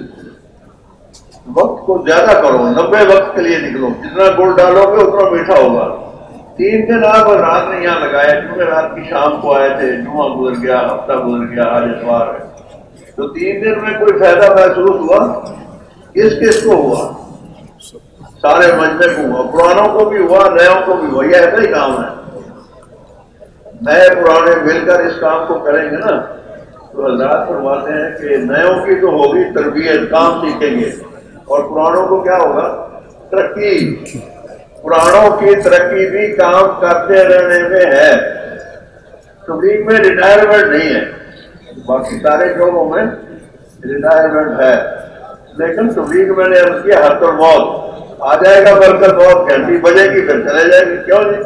وقت کو زیادہ کرو، 90 وقت کے لیے نکلو، جتنا گڑ ڈالو گے اتنا میٹھا ہوگا. 3 دن آپ رات نے یہاں لگائے، کیونکہ رات کی شام کو آئے تھے، جمعہ گزر گیا، ہفتہ گزر گیا، آج اتوار ہے. تو 3 دن میں کوئی فائدہ محسوس ہوا؟ کس کس کو ہوا؟ سارے مجمع کو ہوا، پرانوں کو بھی ہوا، نیوں کو بھی ہوا. یہ ایسا ہی کام ہے، نئے پرانے مل کر اس کام کو کریں گے نا. تو حضرات فرماتے ہیں کہ نیوں کی تو ہوگی تربیت، کام سیکھیں گے، اور پرانوں کو کیا ہوگا؟ ترقی. پرانوں کی ترقی بھی کام کرتے رہنے میں ہے. تبلیغ میں ریٹائرمنٹ نہیں ہے، باقی سارے جابوں میں ریٹائرمنٹ ہے، لیکن تبلیغ میں نے عرض کیا حت الموت. آ جائے گا برکت، بہت گھنٹی بجے گی پھر چلے جائے گی. کیوں جی؟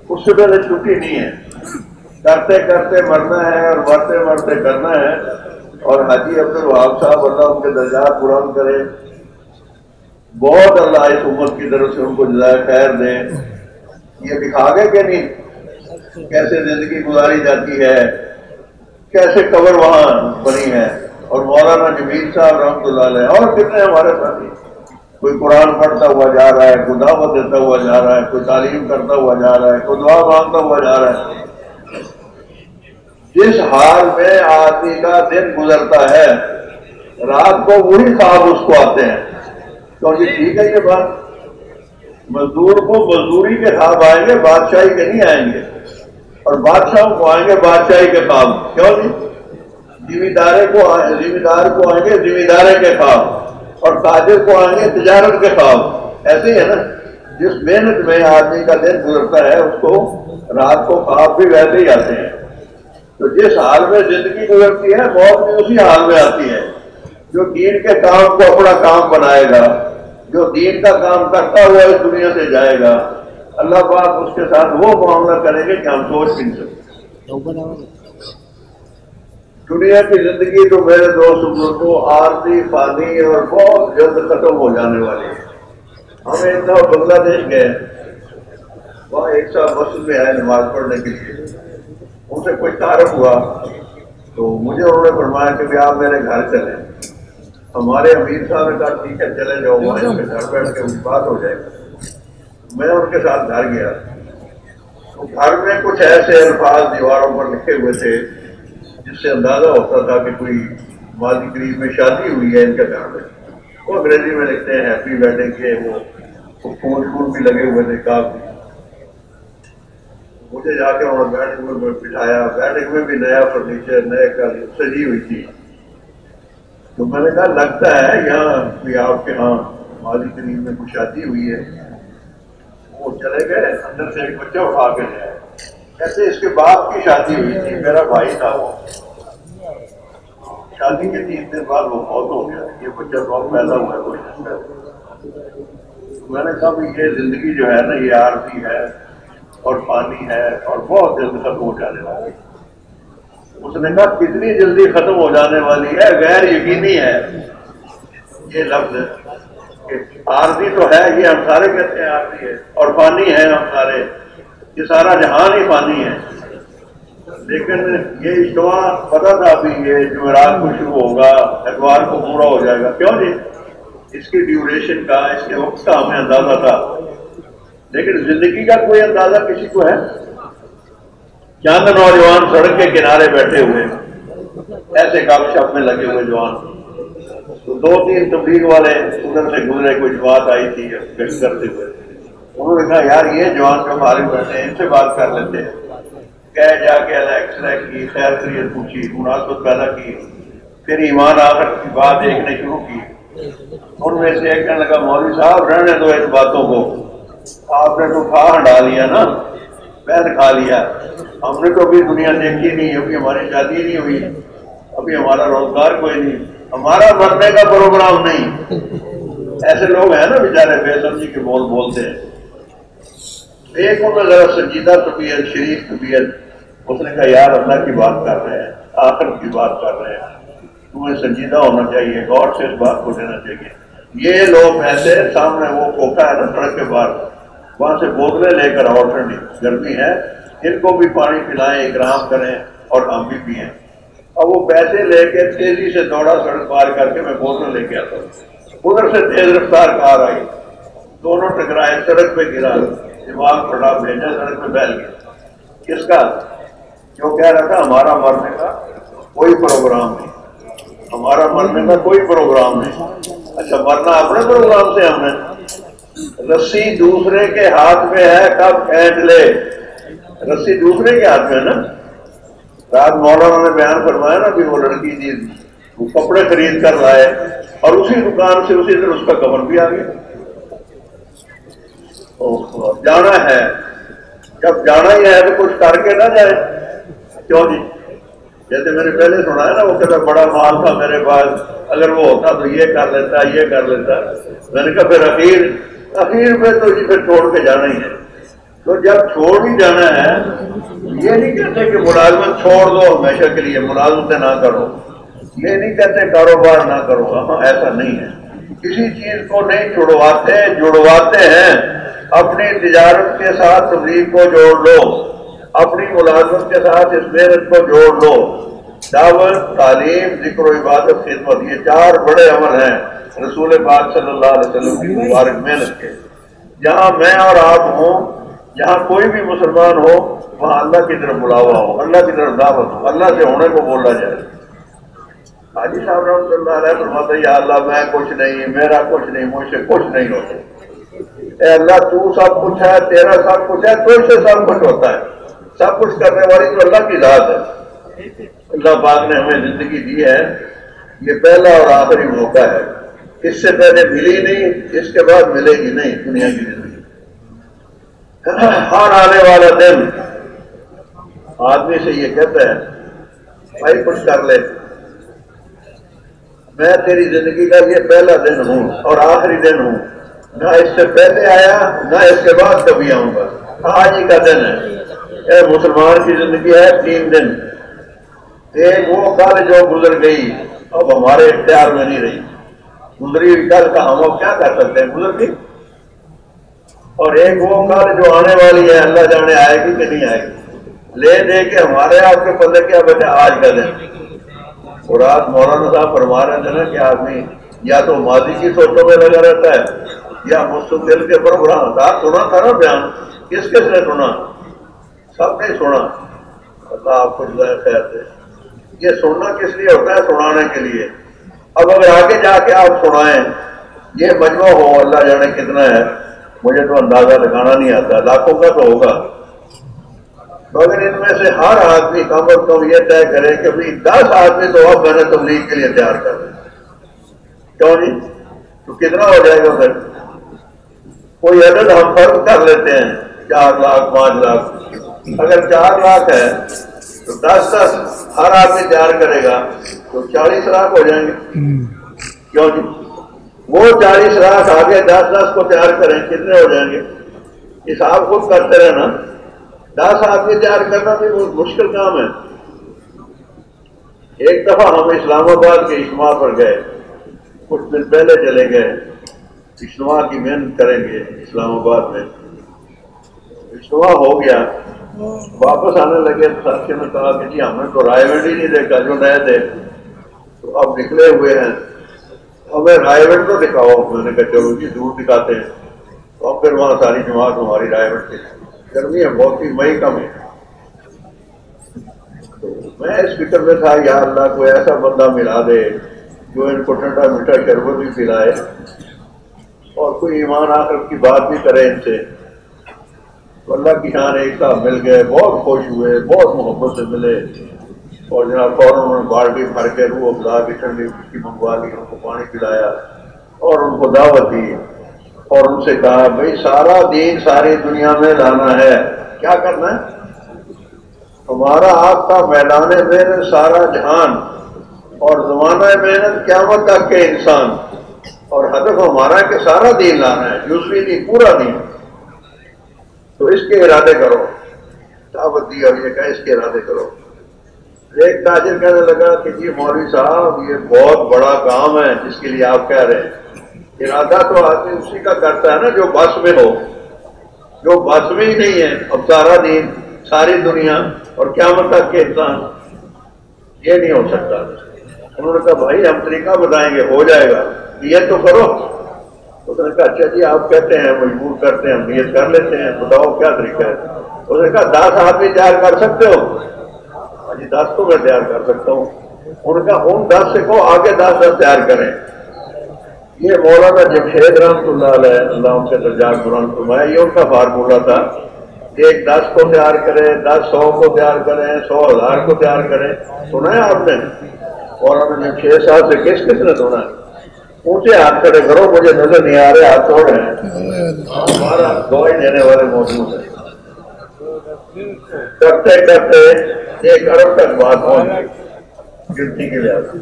اس سے پہلے چھٹی نہیں ہے، کرتے کرتے مرنا ہے اور مرتے مرتے کرنا ہے. اور حاجی عبد الوہاب صاحب، اللہ ان کے درجات بلند کرے، بہت اللہ اس امت کی طرف سے ان کو جزائے خیر دے. یہ دکھا گئے کہ نہیں کیسے زندگی گزاری جاتی ہے، کیسے قبر وہاں بنی ہے. اور مولانا جمیل صاحب رحمۃ اللہ علیہ، اور کتنے ہمارے ساتھی، کوئی قرآن پڑھتا ہوا جا رہا ہے، کوئی دعوت دیتا ہوا جا رہا ہے، کوئی تعلیم کرتا ہوا جا رہا ہے، کوئی دعا مانگتا ہوا جا رہا ہے. جس حال میں آدمی کا دن گزرتا ہے، رات کو وہی خواب اس کو آتے ہیں. تو یہ ٹھیک ہے یہ بات؟ مزدور کو مزدوری کے خواب آئیں گے، بادشاہی کے نہیں آئیں گے. اور بادشاہوں کو آئیں گے بادشاہی کے خواب. کیوں نہیں؟ ذمہ دار کو آئیں گے ذمہ داری کے خواب، اور تاجر کو آئیں گے تجارت کے خواب. ایسے ہی ہے نا، جس محنت میں آدمی کا دن گزرتا ہے اس کو رات کو خواب بھی ویسے ہی آتے ہیں. تو جس حال میں زندگی گزرتی ہے، موت بھی اسی حال میں آتی ہے. جو دین کے کام کو اپنا کام بنائے گا، جو دین کا کام کرتا ہوا اس دنیا سے جائے گا، اللہ پاک اس کے ساتھ وہ معاملہ کریں گے کہ ہم سوچ نہیں سکتے. دنیا کی زندگی تو میرے دوست بزرگوں عارضی، فانی اور بہت جلد ختم ہو جانے والی ہے. ہم ایک دفعہ بنگلہ دیش گئے، وہاں ایک صاحب مسجد میں آئے نماز پڑھنے کے لیے. ان سے کوئی تعارف ہوا تو مجھے انہوں نے فرمایا کہ آپ میرے گھر چلیں. ہمارے امیر صاحب نے کہا ٹھیک ہے چلے جاؤ، وہاں ان کے گھر بیٹھ کے بات ہو جائے گا. میں ان کے ساتھ گھر گیا تو گھر میں کچھ ایسے الفاظ دیواروں پر لکھے ہوئے تھے جس سے اندازہ ہوتا تھا کہ کوئی ماضی قریب میں شادی ہوئی ہے ان کے گھر میں. وہ انگریزی میں لکھتے ہیں ہیپی ویڈنگ کے، وہ پھول بھی لگے ہوئے تھے کافی. اسے جا کے انہوں نے بیٹھک میں بٹھایا، بیٹھک میں بھی نیا فرنیچر، نئے کاری سجی ہوئی تھی. تو میں نے کہا لگتا ہے یہاں بھی آپ کے ہاں ماضی کریم میں کچھ شادی ہوئی ہے. وہ چلے گئے، اندر سے ایک بچہ اٹھا کے لے آئے. کہتے اس کے باپ کی شادی ہوئی تھی، میرا بھائی تھا وہ. شادی کے 3 دن بعد وہ فوت ہو گیا. یہ بچہ بہت پیدا ہوا ہے کوئی نہیں. میں نے کہا یہ زندگی جو ہے نا یہ عارضی ہے اور پانی ہے اور بہت جلد ختم ہو جانے والی ہے. اس نے کہا کتنی جلدی ختم ہو جانے والی ہے، غیر یقینی ہے. یہ لفظ عارضی تو ہے، یہ ہم سارے کہتے ہیں عارضی ہے، اور پانی ہے ہم سارے، یہ سارا جہان ہی پانی ہے. لیکن یہ اجتماع پتا تھا ابھی یہ جمعرات کو شروع ہوگا، اتوار کو پورا ہو جائے گا. کیوں جی؟ اس کی ڈیوریشن کا، اس کے وقت کا ہمیں اندازہ تھا، لیکن زندگی کا کوئی اندازہ کسی کو ہے؟ چند نوجوان سڑک کے کنارے بیٹھے ہوئے ایسے گپ شپ میں لگے ہوئے جوان. تو 2-3 تبلیغ والے ادھر سے گزرے، کوئی بات آئی تھی گشت کرتے ہوئے. انہوں نے کہا یار یہ جوان جو ہمارے بیٹھے ہیں ان سے بات کر لیتے ہیں. کہہ جا کے ایکسرے کی، خیر خیریت پوچھی، مناسبت پیدا کی، پھر ایمان آخر کی بات دیکھنے شروع کی. ان میں سے ایک کہنے لگا مولوی صاحب رہنے دو ان باتوں کو، آپ نے تو کھا ہنڈا لیا نا، پین کھا لیا. ہم نے تو ابھی دنیا دیکھی نہیں، ابھی ہماری شادی نہیں ہوئی، ابھی ہمارا روزگار کوئی نہیں، ہمارا مرنے کا پروگرام نہیں. ایسے لوگ ہیں نا بیچارے بے سمجھی کے بول بولتے ہیں. ایک ان میں ذرا سنجیدہ طبیعت، شریف طبیعت، اس نے کہا یار اللہ کی بات کر رہے ہیں، آخر کی بات کر رہے ہیں، تمہیں سنجیدہ ہونا چاہیے، غور سے اس بات کو لینا چاہیے. یہ لوگ ایسے سامنے وہ کوٹا ہے نا سڑک کے باہر، وہاں سے بوتلیں لے کر آؤ، ٹھنڈی گرمی ہے، ان کو بھی پانی پلائیں، اکرام کریں اور ہم بھی پئیں. اور وہ پیسے لے کے تیزی سے دوڑا سڑک پار کر کے میں بوتل لے کے آتا ہوں. ادھر سے تیز رفتار کار آئی، دونوں ٹکرائے، سڑک پہ گرا، دماغ پھٹا، بھیجا سڑک پہ پھیل گیا. کس کا؟ جو کہہ رہا تھا ہمارا مرنے کا کوئی پروگرام نہیں، ہمارا مرنے کا کوئی پروگرام نہیں. اچھا مرنا اپنے پروگرام سے ہم نے؟ رسی دوسرے کے ہاتھ میں ہے، کب کھینچ لے. رسی دوسرے کے ہاتھ میں ہے نا. رات مولانا نے بیان فرمایا نا کہ وہ لڑکی جی وہ کپڑے خرید کر لائے اور اسی دکان سے اسی دن اس کا کمر بھی آ گیا. جانا ہے، جب جانا ہی ہے تو کچھ کر کے نہ جائے. کیوں جی؟ جیسے میں نے پہلے سنا ہے نا، وہ کہتا بڑا مال تھا میرے پاس، اگر وہ ہوتا تو یہ کر لیتا، یہ کر لیتا. میں نے کہا پھر اخیر میں تو جی پھر چھوڑ کے جانا ہی ہے. تو جب چھوڑ ہی جانا ہے، یہ نہیں کہتے کہ ملازمت چھوڑ دو ہمیشہ کے لیے، ملازمتیں نہ کرو. یہ نہیں کہتے کاروبار نہ کرو، ہاں ایسا نہیں ہے. کسی چیز کو نہیں چھڑواتے، جڑواتے ہیں. اپنی تجارت کے ساتھ تبلیغ کو جوڑ لو، اپنی ملازمت کے ساتھ اس محنت کو جوڑ لو. دعوت، تعلیم، ذکر و عبادت، خدمت، یہ 4 بڑے عمل ہیں رسول پاک صلی اللہ علیہ وسلم کی مبارک محنت کے. جہاں میں اور آپ ہوں، جہاں کوئی بھی مسلمان ہو، وہاں اللہ کی طرف بلاوا ہو، اللہ کی طرف دعوت ہو، اللہ سے ہونے کو بولا جائے. حاجی صاحب رحمۃ اللہ علیہ فرماتے ہیں یا اللہ میں کچھ نہیں، میرا کچھ نہیں، مجھ سے کچھ نہیں ہوتا. اے اللہ تو سب کچھ ہے، تیرا سب کچھ ہے، تجھ سے سب کچھ ہوتا ہے. سب کچھ کرنے والی تو اللہ کی ذات ہے. اللہ پاک نے ہمیں زندگی دی ہے، یہ پہلا اور آخری موقع ہے. اس سے پہلے ملی نہیں، اس کے بعد ملے گی نہیں دنیا کی زندگی. ہر آنے والا دن آدمی سے یہ کہتا ہے بھائی کچھ کر لے، میں تیری زندگی کا یہ پہلا دن ہوں اور آخری دن ہوں، نہ اس سے پہلے آیا نہ اس کے بعد کبھی آؤں گا. آج ہی کا دن ہے. اے مسلمان کی زندگی ہے 3 دن. ایک وہ کل جو گزر گئی اب ہمارے اختیار میں نہیں رہی. گزری ہوئی کل کا ہم اب کیا کر سکتے ہیں، گزر گئی. اور ایک وہ کل جو آنے والی ہے، اللہ جانے آئے گی کہ نہیں آئے گی. لے دے کے ہمارے آپ کے پلے کیا بچا آج کا دن. اور آج مولانا صاحب فرما رہے تھے نا کہ آدمی یا تو ماضی کی سوچوں میں لگا رہتا ہے یا مستقبل کے پروگرام. سنا تھا نا بیان، کس کس نے سنا؟ سب نے سنا. اللہ آپ کو جزائے خیر دے. یہ سننا کس لیے ہوتا ہے؟ سنانے کے لیے. اب اگر آگے جا کے آپ سنائیں، یہ مجمع ہو اللہ جانے کتنا ہے، مجھے تو اندازہ لگانا نہیں آتا، لاکھوں کا تو ہوگا. مگر ان میں سے ہر آدمی کم از کم یہ طے کرے کہ بھائی 10 آدمی تو اب میں نے تبلیغ کے لیے تیار کر دیں. کیوں نہیں؟ تو کتنا ہو جائے گا پھر؟ کوئی عدد ہم فرض کر لیتے ہیں 4 لاکھ 5 لاکھ. اگر 4 لاکھ ہے تو 10 ہر آدمی تیار کرے گا تو 40 لاکھ ہو جائیں گے. کیوں نہیں؟ وہ 40 لاکھ آگے 10 کو تیار کریں کتنے ہو جائیں گے؟ حساب خود کرتے رہے نا. 10 آدمی تیار کرنا بھی بہت مشکل کام ہے. ایک دفعہ ہم اسلام آباد کے اجتماع پر گئے، کچھ دن پہلے چلے گئے. اجتماع کی محنت کریں گے اسلام آباد میں. اجتماع ہو گیا، واپس آنے لگے تو ساتھی نے کہا کہ جی ہم نے تو رائے وینڈ ہی نہیں دیکھا جو نئے تھے، تو اب نکلے ہوئے ہیں، ہمیں رائے وینڈ تو دکھاؤ. میں نے کہا چلو جی ضرور دکھاتے ہیں. تو اب پھر وہاں ساری جماعت ہماری رائے وینڈ کی. گرمی ہے بہت ہی، مئی کا میں. تو میں اس فکر میں تھا یا اللہ کوئی ایسا بندہ ملا دے جو ان کو ٹھنڈا میٹھا شربت بھی پلائے اور کوئی ایمان آخرت کی بات بھی کرے ان سے. تو اللہ کی شان ایک صاحب مل گئے، بہت خوش ہوئے، بہت محبت سے ملے. اور جناب فوراً انہوں نے بالٹی بھر کے روح افزا کی ٹھنڈی کی منگوا لی، ان کو پانی پلایا اور ان کو دعوت دی. اور ان سے کہا بھائی سارا دین ساری دنیا میں لانا ہے، کیا کرنا ہے؟ ہمارا آپ کا میدان محنت سارا جہان اور زمانہ محنت قیامت تک کے انسان، اور ہدف ہمارا کہ سارا دین لانا ہے، جزوی دین پورا دین. تو اس کے ارادے کرو. دعوت دی اور یہ کہا اس کے ارادے کرو. ایک تاجر کہنے لگا کہ جی مولوی صاحب یہ بہت بڑا کام ہے جس کے لیے آپ کہہ رہے ہیں. ارادہ تو آدمی اسی کا کرتا ہے نا جو بس میں ہو. جو بس میں ہی نہیں ہے اب سارا دین ساری دنیا اور قیامت تک کے انسان، یہ نہیں ہو سکتا. انہوں نے کہا بھائی ہم طریقہ بتائیں گے، ہو جائے گا، نیت تو کرو. اس نے کہا اچھا جی آپ کہتے ہیں مجبور کرتے ہیں، ہم نیت کر لیتے ہیں، بتاؤ کیا طریقہ ہے. اس نے کہا 10 آدمی تیار کر سکتے ہو؟ جی 10 تو میں تیار کر سکتا ہوں. انہوں نے کہا ان 10 سے کہو آگے 10 تیار کریں. یہ مولانا جمشید رحمۃ اللہ علیہ، اللہ ان کے درجات بلند فرمائے، یہ ان کا فارمولہ تھا کہ ایک 10 کو تیار کرے، 10 100 کو تیار کریں، 100 1000 کو تیار کریں. سنا ہے آپ نے؟ مولانا جمشید صاحب سے کس نے سنا ہے؟ اونچے ہاتھ کھڑے کرو، مجھے نظر نہیں آ رہے ہاتھ توڑ رہے ہیں. ہمارا گواہی دینے والے موجود ہیں. کرتے کرتے 1 ارب تک بات پہنچ گئی گنتی کے لحاظ سے.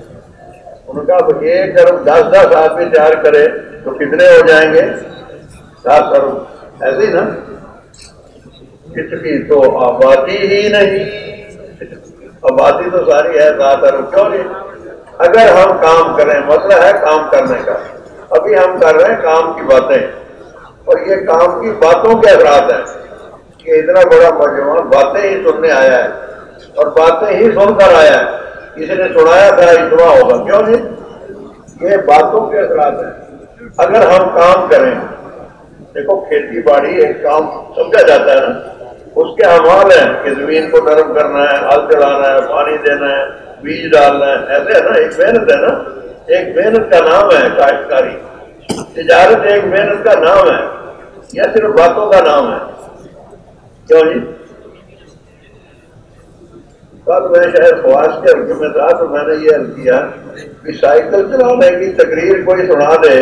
انہوں نے کہا 1 ارب 10 آدمی تیار کرے تو کتنے ہو جائیں گے؟ 10 ارب. ایسے ہی نا؟ اتنی تو آبادی ہی نہیں، آبادی تو ساری ہے 7 ارب. کیوں نہیں؟ اگر ہم کام کریں، مسئلہ ہے کام کرنے کا. ابھی ہم کر رہے ہیں کام کی باتیں، اور یہ کام کی باتوں کے اثرات ہیں کہ اتنا بڑا مجموعہ باتیں ہی سننے آیا ہے اور باتیں ہی سن کر آیا ہے. کسی نے سنایا تھا اجتماع ہوگا، کیوں نہیں؟ یہ باتوں کے اثرات ہیں. اگر ہم کام کریں، دیکھو کھیتی باڑی ایک کام سمجھا جاتا ہے نا، اس کے اعمال ہیں کہ زمین کو نرم کرنا ہے، ہل چلانا ہے، پانی دینا ہے، بیج ڈالنا ہے. ایسے ہے نا، ایک محنت ہے نا. ایک محنت کا نام ہے کاشتکاری. تجارت ایک محنت کا نام ہے، یا صرف باتوں کا نام ہے؟ کیوں جی؟ کل میں شاید خواص کے حلقے میں تھا تو میں نے یہ حل کیا کہ سائیکل چلانے کی تقریر کوئی سنا دے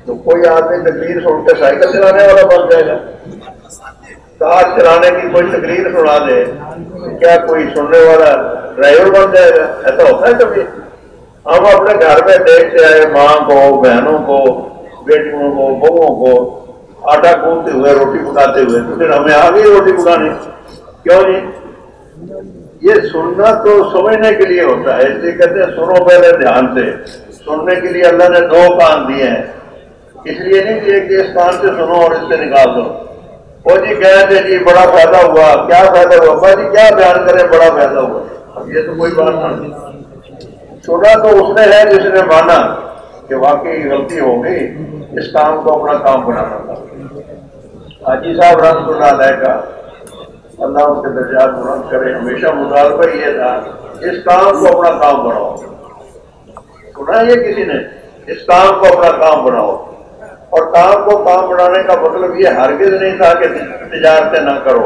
تو کوئی آدمی تقریر سن کے سائیکل چلانے والا بن جائے گا. کار چلانے کی کوئی تقریر سنا دے کیا کوئی سننے والا ڈرائیور بن جائے گا؟ ایسا ہوتا ہے کبھی؟ ہم اپنے گھر میں دیکھتے آئے ماں کو، بہنوں کو، بیٹیوں کو، بہوؤں کو آٹا گوندتے ہوئے، روٹی پکاتے ہوئے، تو پھر ہمیں آ گئی روٹی پکانی. کیوں نہیں؟ یہ سننا تو سمجھنے کے لیے ہوتا ہے، اس لیے کہتے ہیں سنو پہلے دھیان سے. سننے کے لیے اللہ نے 2 کان دیے ہیں، اس لیے نہیں کہ اس کان سے سنو اور اس سے نکال دو. وہ جی کہہ تھے جی بڑا فائدہ ہوا، کیا فائدہ ہوا؟ بھائی جی کیا بیان کریں بڑا فائدہ ہوا؟ اب یہ تو کوئی بات نہیں. سنا تو اس نے ہے جس نے مانا کہ واقعی غلطی ہو گئی، اس کام کو اپنا کام بنانا تھا. حاجی صاحب رحمۃ اللہ علیہ کا، اللہ ان کے درجات بلند کرے، ہمیشہ مطالبہ یہ تھا اس کام کو اپنا کام بناؤ. سنا یہ کسی نے؟ اس کام کو اپنا کام بناؤ. اور کام کو کام بنانے کا مطلب یہ ہرگز نہیں تھا کہ تجارتیں نہ کرو.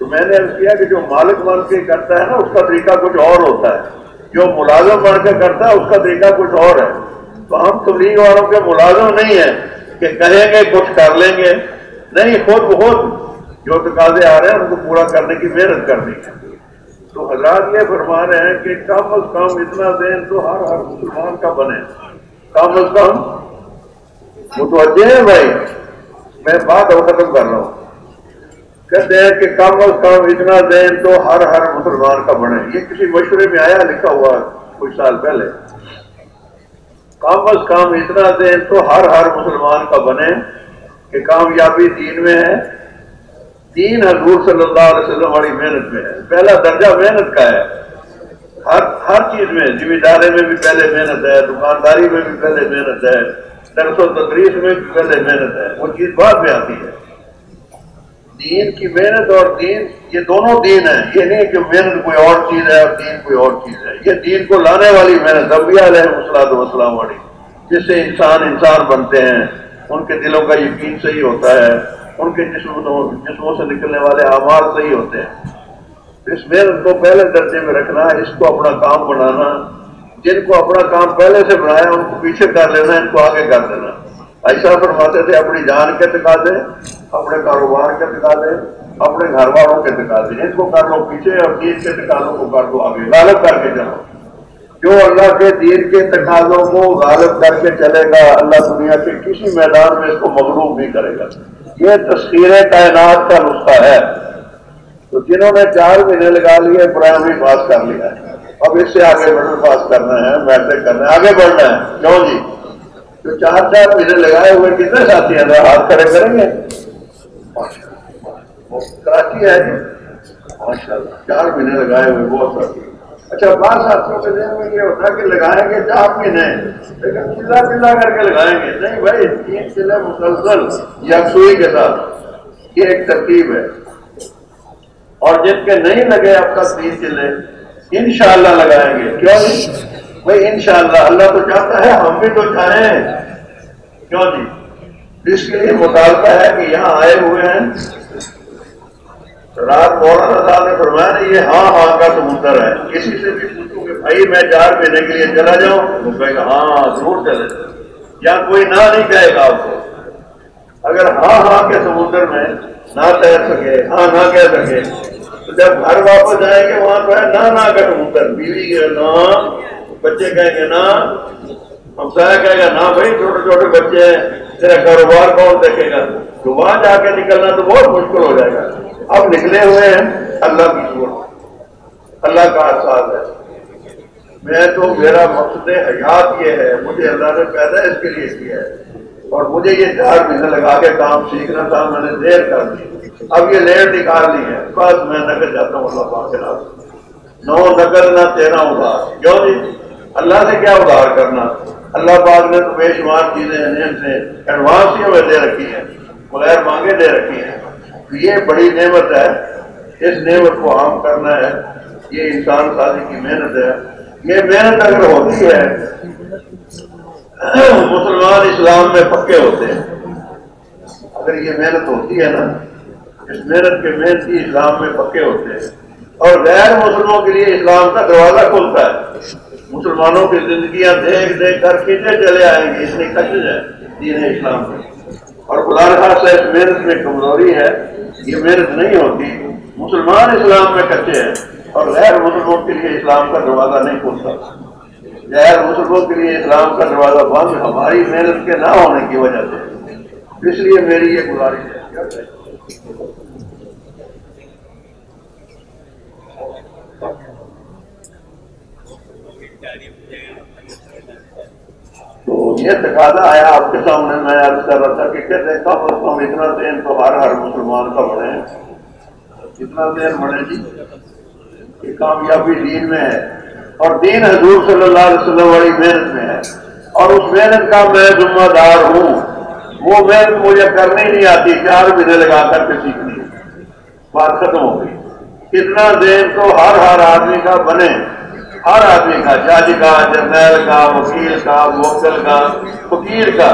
تو میں نے عرض کیا کہ جو مالک بن کے کرتا ہے نا اس کا طریقہ کچھ اور ہوتا ہے، جو ملازم بن کے کرتا ہے اس کا طریقہ کچھ اور ہے۔ تو ہم تبلیغ والوں کے ملازم نہیں ہیں کہ کہیں گے کچھ کر لیں گے، نہیں، خود بخود جو تقاضے آ رہے ہیں ان کو پورا کرنے کی محنت کرنی ہے۔ تو حضرات یہ فرما رہے ہیں کہ کم از کم اتنا ذہن تو ہر مسلمان کا بنے، کم از کم متوجہ ہے بھائی، میں بات اور ختم کر رہا ہوں۔ کہتے ہیں کہ کم از کم اتنا ذہن تو ہر مسلمان کا بنے، یہ کسی مشورے میں آیا لکھا ہوا کچھ سال پہلے، کم از کم اتنا ذہن تو ہر مسلمان کا بنے کہ کامیابی دین میں ہے، دین حضور صلی اللہ علیہ وسلم والی محنت میں ہے، پہلا درجہ محنت کا ہے، ہر چیز میں، ذمہ داری میں بھی پہلے محنت ہے، دکانداری میں بھی پہلے محنت ہے، درس و تدریس میں بھی پہلے محنت ہے، وہ چیز بعد میں آتی ہے۔ دین کی محنت اور دین، یہ دونوں دین ہیں، یہ نہیں کہ محنت کوئی اور چیز ہے اور دین کوئی اور چیز ہے، یہ دین کو لانے والی محنت انبیاء علیہ الصلوۃ والسلام والی، جس سے انسان بنتے ہیں، ان کے دلوں کا یقین صحیح ہوتا ہے، ان کے جسموں سے نکلنے والے اعمال صحیح ہوتے ہیں۔ اس محنت کو پہلے درجے میں رکھنا، اس کو اپنا کام بنانا، جن کو اپنا کام پہلے سے بنایا ان کو پیچھے کر لینا، ان کو آگے کر دینا۔ ایسا فرماتے تھے اپنی جان کے تقاضے، اپنے کاروبار کے تقاضے، اپنے گھر والوں کے تقاضے، ان کو کر لو پیچھے اور دین کے تقاضوں کو کر دو آگے، غالب کر کے چلو۔ جو اللہ کے دین کے تقاضوں کو غالب کر کے چلے گا، اللہ دنیا کے کسی میدان میں اس کو مغلوب نہیں کرے گا۔ یہ تسخیر کائنات کا نسخہ ہے۔ تو جنہوں نے 4 مہینے لگا لیے پرائمری پاس کر لیا ہے، اب اس سے آگے مڈل پاس کرنا ہے، میٹرک کرنا ہے، آگے بڑھنا ہے، کیوں جی؟ جو 4 مہینے لگائے ہوئے کتنے ساتھی ہیں، ہاتھ کھڑے کریں گے؟ کراچی ہے جی، ماشاء اللہ 4 مہینے لگائے ہوئے بہت ساتھی۔ اچھا، بعض ساتھیوں کے ذہن میں یہ ہوتا ہے کہ لگائیں گے 4 مہینے، لیکن چلا کر کے لگائیں گے، نہیں بھائی، 3 چلے مسلسل یکسوئی کے ساتھ، یہ ایک ترتیب ہے۔ اور جن کے نہیں لگے اب تک 3 چلے، انشاءاللہ لگائیں گے، کیوں نہیں بھائی؟ انشاءاللہ، اللہ تو چاہتا ہے، ہم بھی تو چاہیں، کیوں جی؟ اس کے لیے مطالبہ ہے کہ یہاں آئے ہوئے ہیں، رات مولانا صاحب نے فرمایا یہ ہاں کا سمندر ہے، کسی سے بھی پوچھوں کہ بھائی میں 4 مہینے کے لیے چلا جاؤں، وہ کہے گا ہاں ضرور چلے، یا کوئی نہ نہیں کہے گا آپ کو۔ اگر ہاں کے سمندر میں نہ تیر سکے، ہاں نہ کہہ سکے، تو جب گھر واپس جائیں گے وہاں پہ نہ کا سمندر، بیوی کے نہ، بچے کہیں گے نہ، ہمسایہ کہے گا نہ، بھائی چھوٹے بچے ہیں، تیرا کاروبار کون دیکھے گا؟ تو وہاں جا کے نکلنا تو بہت مشکل ہو جائے گا۔ اب نکلے ہوئے ہیں اللہ کی صورت، اللہ کا احساس ہے۔ میں تو، میرا مقصد حیات یہ ہے، مجھے اللہ نے پیدا اس کے لیے کیا ہے، اور مجھے یہ 4 مہینے لگا کے کام سیکھنا تھا، میں نے دیر کر دی، اب یہ لیٹ نکال لی ہے، بس میں نکل جاتا ہوں اللہ پاک کے نام، 9 نقل نہ 13 ادھار، کیوں جی؟ اللہ سے کیا ادھار کرنا؟ اللہ پاک نے تو بے شمار چیزیں ان سے ایڈوانس ہی ہمیں دے رکھی ہیں، بغیر مانگے دے رکھی ہیں۔ یہ بڑی نعمت ہے، اس نعمت کو عام کرنا ہے، یہ انسان سازی کی محنت ہے۔ یہ محنت اگر ہوتی ہے، مسلمان اسلام میں پکے ہوتے ہیں، اگر یہ محنت ہوتی ہے نا، اس محنت کے محنتی اسلام میں پکے ہوتے ہیں، اور غیر مسلموں کے لیے اسلام کا دروازہ کھلتا ہے۔ مسلمانوں کی زندگیاں دیکھ کر کھینچے چلے آئیں گے، اتنی کشش ہے دین اسلام میں، اور خدا نخواستہ اس محنت میں کمزوری ہے، یہ محنت نہیں ہوتی۔ مسلمان اسلام میں کچے ہیں اور غیر مسلموں کے لیے اسلام کا دروازہ نہیں کھلتا، غیر مسلموں کے لیے اسلام کا دروازہ بند ہماری محنت کے نہ ہونے کی وجہ سے۔ اس لیے میری یہ گزارش ہے۔ تو یہ تقاضا آیا آپ کے سامنے، میں عرض کر رہا تھا کہ کہتے ہیں کم از کم اتنا ذہن تو ہر مسلمان کا بڑھے، اتنا ذہن بڑھے جی کہ کامیابی دین میں ہے، اور دین حضور صلی اللہ علیہ وسلم والی محنت میں ہے، اور اس محنت کا میں ذمہ دار ہوں۔ وہ محنت مجھے کرنی نہیں آتی، 4 مہینے لگا کر کے سیکھنی، بات ختم ہو گئی۔ اتنا ذہن تو ہر آدمی کا بنے، ہر آدمی کا، جج کا، جرنیل کا، وکیل کا، موکل کا، فقیر کا،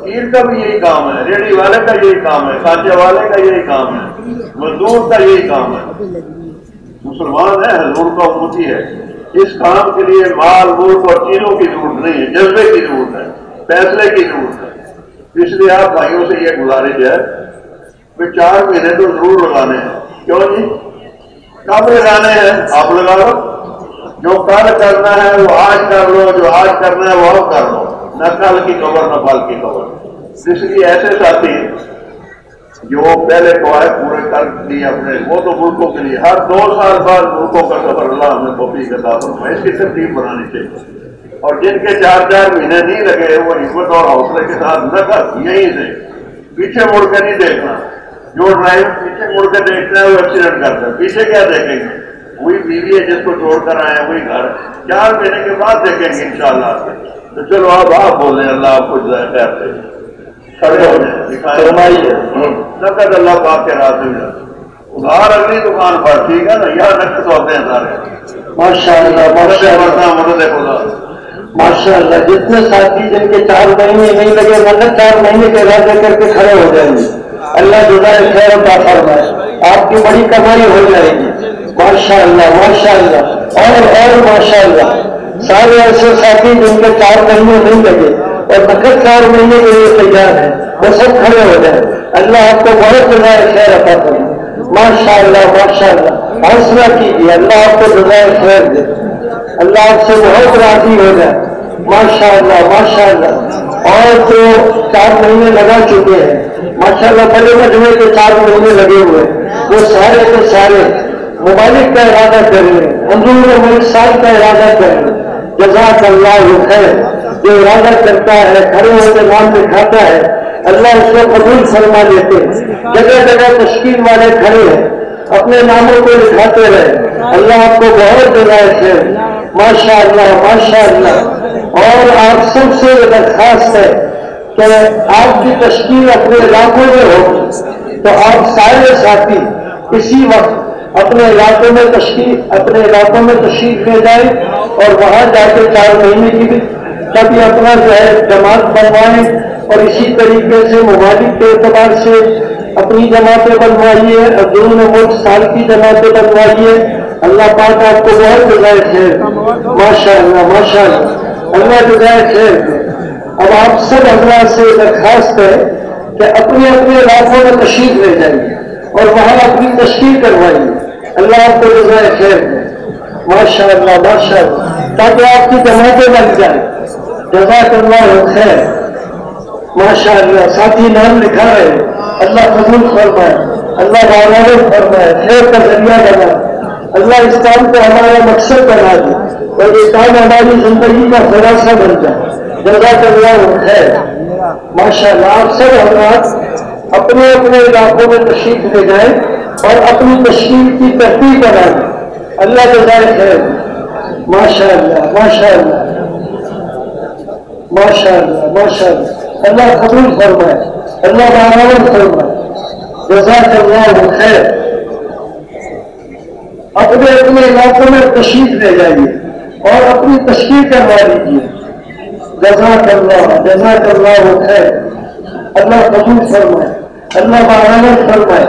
فقیر کا بھی یہی کام ہے، ریڑھی والے کا یہی کام ہے، کانچے والے کا یہی کام ہے، مزدور کا یہی کام ہے۔ مسلمان ہے، حضور کا امتی ہے، اس کام کے لیے مال ملک اور چیزوں کی ضرورت نہیں ہے، جذبے کی ضرورت ہے، فیصلے کی ضرورت ہے۔ اس لیے آپ بھائیوں سے یہ گزارش ہے کہ 4 مہینے تو ضرور لگانے ہیں۔ کیوں جی؟ کب لگانے ہیں؟ آپ لگا لو، جو کل کرنا ہے وہ آج کر لو، جو آج کرنا ہے وہ اب کر لو، نہ کل کی خبر نہ پل کی خبر۔ اس لیے ایسے ساتھی جو پہلے قواعد پورے کر لیے اپنے، وہ تو ملکوں کے لیے ہر 2 سال بعد ملکوں کا سفر اللہ ہمیں توفیق عطا فرمائے، اس کی ترتیب بنانی چاہیے۔ اور جن کے 4 مہینے نہیں لگے وہ ہمت اور حوصلے کے ساتھ نہ کر، یہیں سے پیچھے مڑ کے نہیں دیکھنا۔ جو ڈرائیور پیچھے مڑ کے دیکھتا ہے وہ ایکسیڈنٹ کرتا ہے، پیچھے کیا دیکھیں گے؟ وہی بیوی ہے جس کو چھوڑ کر آئے ہیں، وہی گھر 4 مہینے کے بعد دیکھیں گے انشاءاللہ۔ تو چلو آپ بولیں، اللہ آپ کو جزائے خیر دے، کھڑے ہو جائیں، نقد اللہ پاک کے راستے میں ادھار اگلی دکان پر، ٹھیک ہے نا، یہاں نقد ہوتے ہیں سارے۔ ماشاءاللہ ماشاءاللہ مرد خدا، ماشاءاللہ، جتنے ساتھی جن کے 4 مہینے نہیں لگے ورنہ 4 مہینے کے ارادے کر کے کھڑے ہو جائیں گے، اللہ جزائے خیر عطا فرمائے، آپ کی بڑی کمائی ہو جائے گی۔ ماشاءاللہ ماشاءاللہ اور ماشاءاللہ، سارے ایسے ساتھی جن کے 4 مہینے نہیں لگے اور نقد 4 مہینے کے لیے تیار ہیں، وہ سب کھڑے ہو جائیں، اللہ آپ کو بہت جزائے خیر عطا فرمائے۔ ماشاءاللہ ماشاءاللہ، حوصلہ کیجیے، اللہ آپ کو جزائے خیر دے، اللہ آپ سے بہت راضی ہو جائے۔ ماشاءاللہ ماشاءاللہ، اور جو 4 مہینے لگا چکے ہیں، ماشاءاللہ بڑے مجموعے کے 4 مہینے لگے ہوئے، وہ سارے کے سارے ممالک کا ارادہ کر لیں، حضور ملک سال کا ارادہ کر لیں۔ جزاک اللہ خیر، جو ارادہ کرتا ہے کھڑے ہو کے نام دکھاتا ہے، اللہ اس کو قبول فرما لیتے ہیں۔ جگہ جگہ تشکیل والے کھڑے ہیں، اپنے ناموں کو لکھاتے رہے، اللہ آپ کو بہت جزائے خیر۔ ماشاءاللہ ماشاءاللہ، اور آپ سب سے درخواست ہے کہ آپ کی تشکیل اپنے علاقوں میں ہو، تو آپ سارے ساتھی اسی وقت اپنے علاقوں میں تشریف لے جائیں اور وہاں جا کے 4 مہینے کی بھی کبھی اپنا جو ہے جماعت بنوائیں، اور اسی طریقے سے ممالک کے اعتبار سے اپنی جماعتیں بنوائیے، اندرون ملک سال کی جماعتیں بنوائیے۔ اللہ پاک آپ کو بہت جزائے خیر، ماشاءاللہ ماشاءاللہ، اللہ جزائے خیر۔ اب آپ سب حضرات سے درخواست ہے کہ اپنے اپنے علاقوں میں تشریف لے جائیے اور وہاں اپنی تشکیل کروائیے، اللہ آپ کو جزائے خیر دے۔ ماشاءاللہ ماشاءاللہ، تاکہ آپ کی جماعتیں بن جائیں۔ جزاک اللہ خیر، ماشاءاللہ، ساتھی نام لکھا رہے، اللہ قبول فرمائے، اللہ بارک فرمائے، خیر کا ذریعہ بنا، اللہ اس کام کو ہمارا مقصد بنا دے اور یہ کام ہماری زندگی کا خلاصہ بن جائے۔ جزاک اللہ خیر، ماشاءاللہ۔ آپ سب حضرات اپنے اپنے علاقوں میں تشریف لے جائیں اور اپنی تشکیل کی ترتیب بنا دیں، اللہ جزائے خیر۔ ماشاءاللہ ماشاءاللہ ماشاءاللہ ماشاءاللہ، اللہ قبول فرمائے، اللہ بارک فرمائے، جزاک اللہ خیر۔ اپنے اپنے علاقوں میں تشریف لے جائیے اور اپنی تشکیل کروا لیجیے، جزاک اللہ خیر، اللہ قبول فرمائے، اللہ بارک فرمائے۔